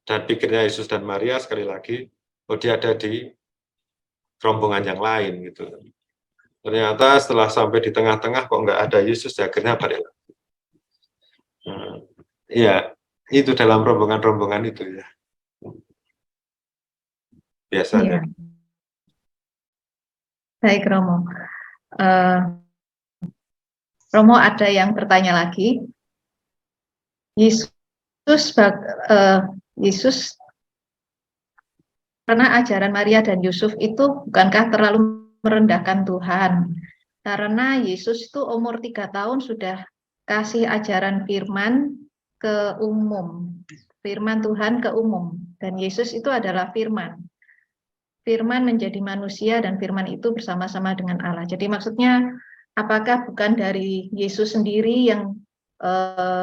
Dan pikirnya Yesus dan Maria sekali lagi, oh dia ada di rombongan yang lain gitu. Ternyata setelah sampai di tengah-tengah kok nggak ada Yesus, ya akhirnya balik lagi. Ya, itu dalam rombongan-rombongan itu ya. Biasanya. Iya. Baik Romo. Romo ada yang bertanya lagi. Yesus karena ajaran Maria dan Yusuf itu bukankah terlalu merendahkan Tuhan? Karena Yesus itu umur 3 tahun sudah kasih ajaran firman ke umum. Firman Tuhan ke umum. Dan Yesus itu adalah firman. Firman menjadi manusia dan firman itu bersama-sama dengan Allah. Jadi maksudnya apakah bukan dari Yesus sendiri yang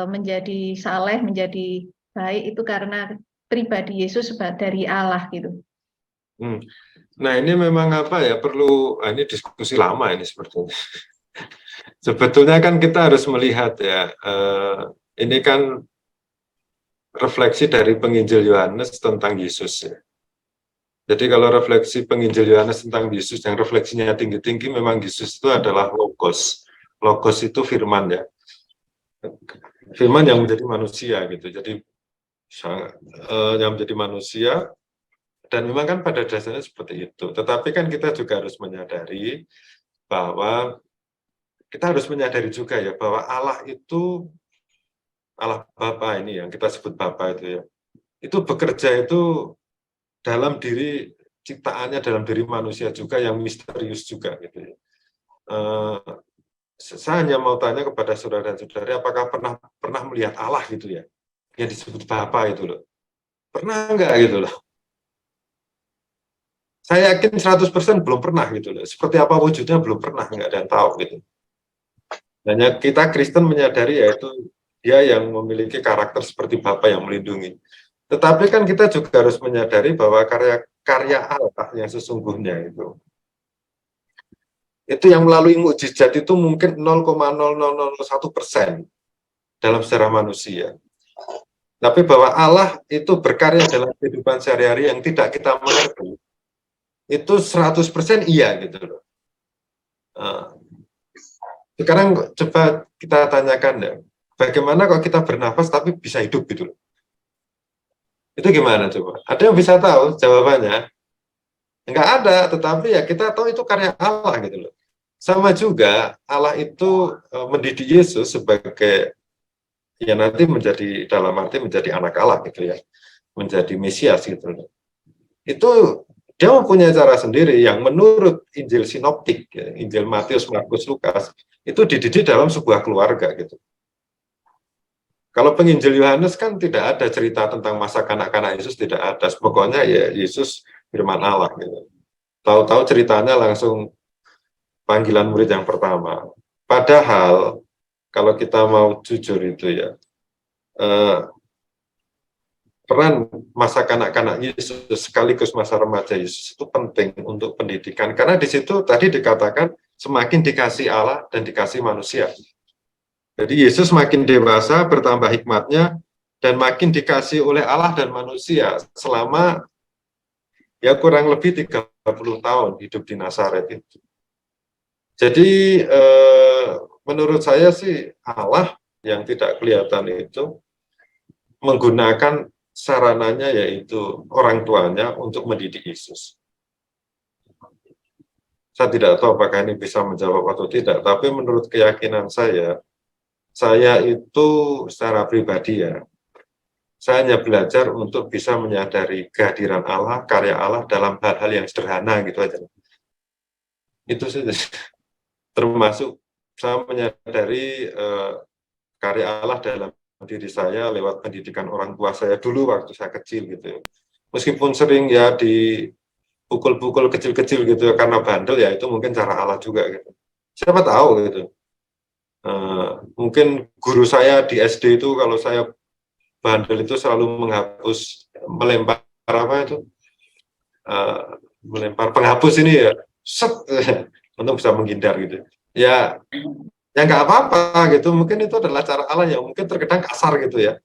menjadi saleh, menjadi baik itu karena pribadi Yesus dari Allah gitu. Nah ini memang apa ya, perlu, ini diskusi lama ini sebetulnya. Sebetulnya kan kita harus melihat ya, ini kan refleksi dari penginjil Yohanes tentang Yesus ya. Jadi kalau refleksi penginjil Yohanes tentang Yesus yang refleksinya tinggi-tinggi, memang Yesus itu adalah Logos. Logos itu firman ya. Firman yang menjadi manusia gitu. Jadi yang menjadi manusia, dan memang kan pada dasarnya seperti itu. Tetapi kan kita juga harus menyadari bahwa kita harus menyadari juga ya bahwa Allah itu, Allah Bapa ini yang kita sebut Bapa itu ya, itu bekerja itu dalam diri ciptaannya, dalam diri manusia juga yang misterius juga gitu ya. Saya hanya mau tanya kepada saudara dan saudari, apakah pernah melihat Allah gitu ya, yang disebut Bapa itu loh. Pernah enggak gitu loh? Saya yakin 100% belum pernah gitu loh. Seperti apa wujudnya belum pernah, enggak ada yang tahu gitu. Hanya kita Kristen menyadari yaitu dia yang memiliki karakter seperti Bapa yang melindungi. Tetapi kan kita juga harus menyadari bahwa karya Allah yang sesungguhnya itu yang melalui mukjizat itu mungkin 0,0001% dalam sejarah manusia. Tapi bahwa Allah itu berkarya dalam kehidupan sehari-hari yang tidak kita mengerti, itu 100% iya gitu loh. Sekarang coba kita tanyakan ya, bagaimana kalau kita bernafas tapi bisa hidup gitu loh. Itu gimana coba? Ada yang bisa tahu jawabannya? Enggak ada, tetapi ya kita tahu itu karya Allah gitu loh. Sama juga Allah itu mendidik Yesus sebagai, ya nanti menjadi, dalam arti menjadi anak Allah gitu ya, menjadi Mesias gitu loh. Itu dia mempunyai cara sendiri yang menurut Injil Sinoptik, ya, Injil Matius, Markus, Lukas, itu dididik dalam sebuah keluarga gitu. Kalau penginjil Yohanes kan tidak ada cerita tentang masa kanak-kanak Yesus, tidak ada. Pokoknya ya Yesus firman Allah gitu. Tahu-tahu ceritanya langsung panggilan murid yang pertama. Padahal kalau kita mau jujur itu ya, peran masa kanak-kanak Yesus sekaligus masa remaja Yesus itu penting untuk pendidikan. Karena di situ tadi dikatakan semakin dikasih Allah dan dikasih manusia. Jadi Yesus makin dewasa, bertambah hikmatnya, dan makin dikasih oleh Allah dan manusia selama ya kurang lebih 30 tahun hidup di Nazaret itu. Jadi menurut saya sih Allah yang tidak kelihatan itu menggunakan sarananya yaitu orang tuanya untuk mendidik Yesus. Saya tidak tahu apakah ini bisa menjawab atau tidak, tapi menurut keyakinan saya itu secara pribadi ya, saya hanya belajar untuk bisa menyadari kehadiran Allah, karya Allah dalam hal-hal yang sederhana gitu aja. Itu saja. Termasuk saya menyadari karya Allah dalam diri saya lewat pendidikan orang tua saya dulu waktu saya kecil gitu. Meskipun sering ya dipukul-pukul kecil-kecil gitu karena bandel ya, itu mungkin cara Allah juga gitu. Siapa tahu gitu. Mungkin guru saya di SD itu kalau saya bandel itu selalu melempar apa itu, melempar penghapus ini ya, set, untuk bisa menghindar gitu. Ya nggak apa-apa gitu. Mungkin itu adalah cara Allah yang mungkin terkadang kasar gitu ya.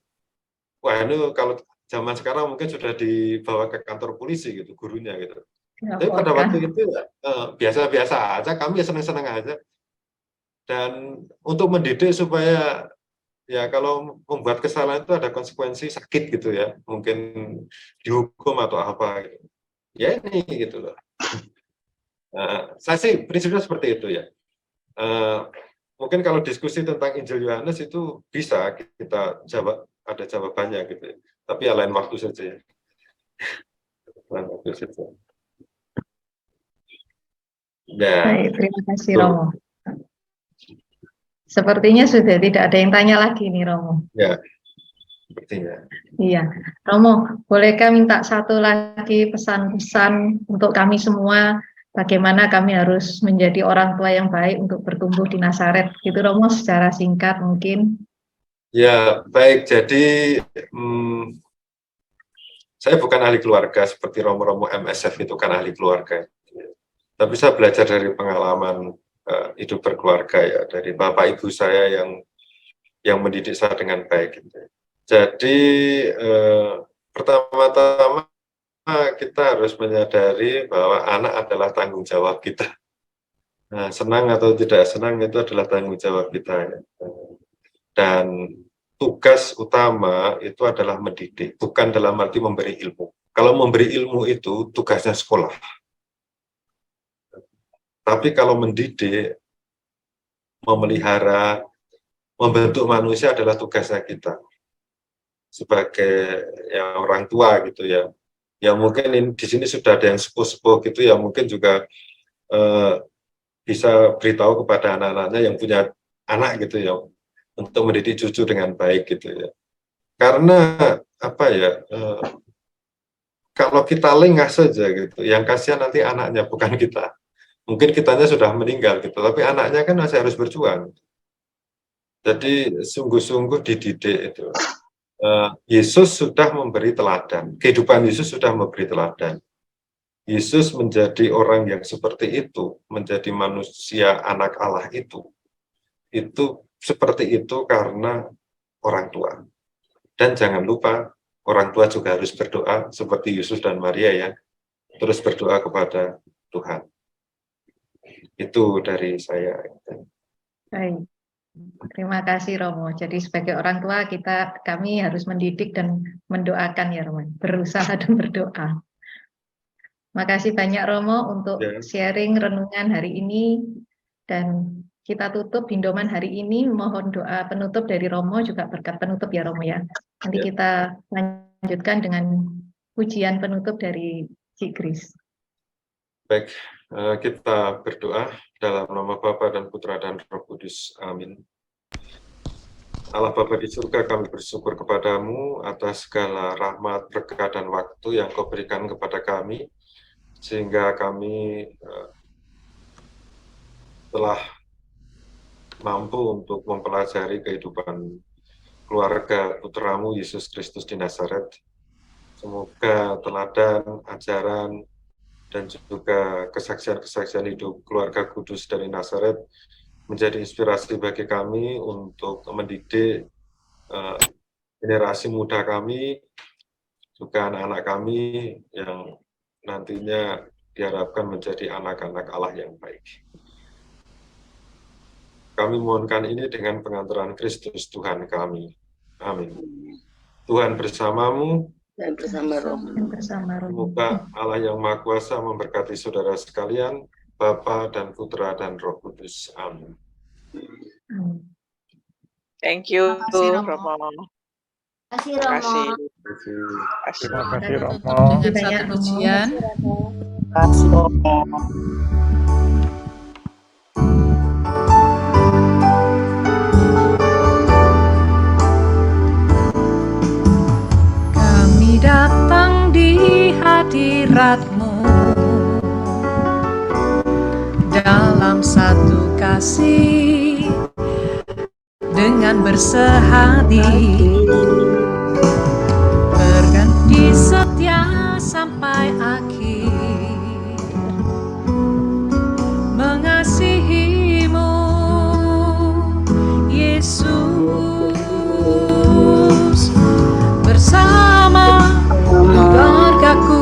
Wah ini kalau zaman sekarang mungkin sudah dibawa ke kantor polisi gitu gurunya gitu. Tapi pada waktu itu ya, biasa-biasa aja, kami ya senang-senang aja. Dan untuk mendidik supaya ya kalau membuat kesalahan itu ada konsekuensi sakit gitu ya, mungkin dihukum atau apa gitu. Ya ini gitu loh. Saya sih prinsipnya seperti itu ya. Mungkin kalau diskusi tentang Injil Yohanes itu bisa kita jawab, ada jawabannya gitu ya. Tapi ya lain waktu saja ya. Lain waktu saja. Ya. Baik, terima kasih Romo. Sepertinya sudah tidak ada yang tanya lagi nih Romo. Ya, sepertinya. Iya, Romo, bolehkah minta satu lagi pesan-pesan untuk kami semua, bagaimana kami harus menjadi orang tua yang baik untuk bertumbuh di Nazaret, gitu Romo, secara singkat mungkin. Ya, baik. Jadi saya bukan ahli keluarga seperti Romo-Romo MSF itu kan ahli keluarga. Tapi saya belajar dari pengalaman hidup berkeluarga ya, dari bapak ibu saya yang mendidik saya dengan baik. Gitu. Jadi pertama-tama kita harus menyadari bahwa anak adalah tanggung jawab kita. Nah, senang atau tidak senang itu adalah tanggung jawab kita. Ya. Dan tugas utama itu adalah mendidik, bukan dalam arti memberi ilmu. Kalau memberi ilmu itu tugasnya sekolah. Tapi kalau mendidik, memelihara, membentuk manusia adalah tugasnya kita sebagai ya, orang tua gitu ya. Ya mungkin di sini sudah ada yang sepuh-sepuh gitu ya, mungkin juga bisa beritahu kepada anak-anaknya yang punya anak gitu ya, untuk mendidik cucu dengan baik gitu ya. Karena apa ya, kalau kita lengah saja gitu, yang kasihan nanti anaknya bukan kita. Mungkin kitanya sudah meninggal gitu, tapi anaknya kan masih harus berjuang. Jadi sungguh-sungguh dididik itu. Yesus sudah memberi teladan, kehidupan Yesus sudah memberi teladan. Yesus menjadi orang yang seperti itu, menjadi manusia anak Allah itu seperti itu karena orang tua. Dan jangan lupa, orang tua juga harus berdoa seperti Yesus dan Maria ya, terus berdoa kepada Tuhan. Itu dari saya. Baik, terima kasih Romo. Jadi sebagai orang tua kami harus mendidik dan mendoakan ya Romo, berusaha dan berdoa. Makasih banyak Romo untuk sharing renungan hari ini, dan kita tutup Bindoman hari ini. Mohon doa penutup dari Romo, juga berkat penutup ya Romo ya. Nanti kita lanjutkan dengan pujian penutup dari Cik Kris. Baik, kita berdoa dalam nama Bapa dan Putra dan Roh Kudus. Amin. Allah Bapa di surga, kami bersyukur kepadamu atas segala rahmat, berkat, dan waktu yang Kau berikan kepada kami, sehingga kami telah mampu untuk mempelajari kehidupan keluarga Putramu Yesus Kristus di Nazaret. Semoga teladan, ajaran, dan juga kesaksian-kesaksian hidup keluarga kudus dari Nazaret menjadi inspirasi bagi kami untuk mendidik generasi muda kami, juga anak-anak kami yang nantinya diharapkan menjadi anak-anak Allah yang baik. Kami mohonkan ini dengan pengantaran Kristus Tuhan kami. Amin. Tuhan bersamamu dan bersama Roh. Semoga Allah yang Maha Kuasa memberkati saudara sekalian, Bapa dan Putra dan Roh Kudus. Amin. Thank you, Terima kasih, Romo. Romo. Terima kasih, Romo. Terima kasih Tutup Romo. dengan satu pujian. Terima kasih, Romo. Kami datang di hadirat-Mu dalam satu kasih dengan bersehati, berganti setia sampai akhir, mengasihimu Yesus. Bersama keluargaku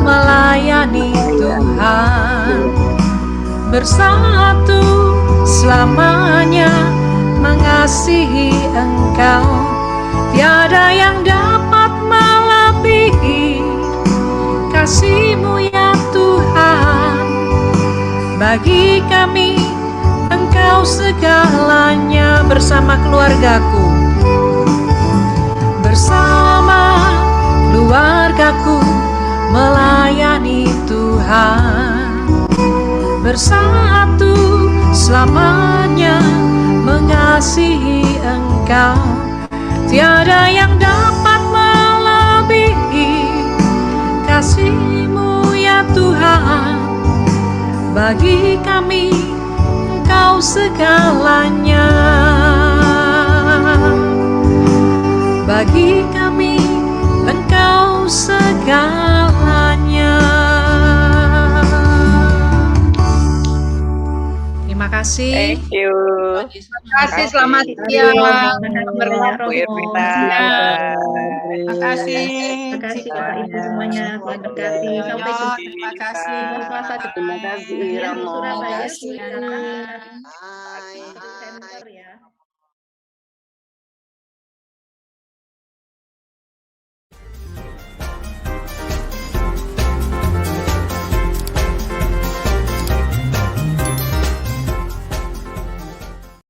melayani Tuhan, bersatu selamanya mengasihi Engkau. Tiada yang dapat melebihi kasih-Mu ya Tuhan. Bagi kami Engkau segalanya. Bersama keluargaku, bersama keluargaku melayani Tuhan, bersatu selamanya mengasihi Engkau. Tiada yang dapat melebihi kasih-Mu ya Tuhan. Bagi kami Engkau segalanya. Bagi kami Engkau segalanya. Terima kasih. Thank you. Terima kasih, selamat siang. Bu Irwina. Terima kasih. Terima kasih Bapak Ibu semuanya. Tuhan berkati. Sampai jumpa. Terima kasih. Selasa Terima kasih, di Romo. Surabaya. Terima kasih. Bye.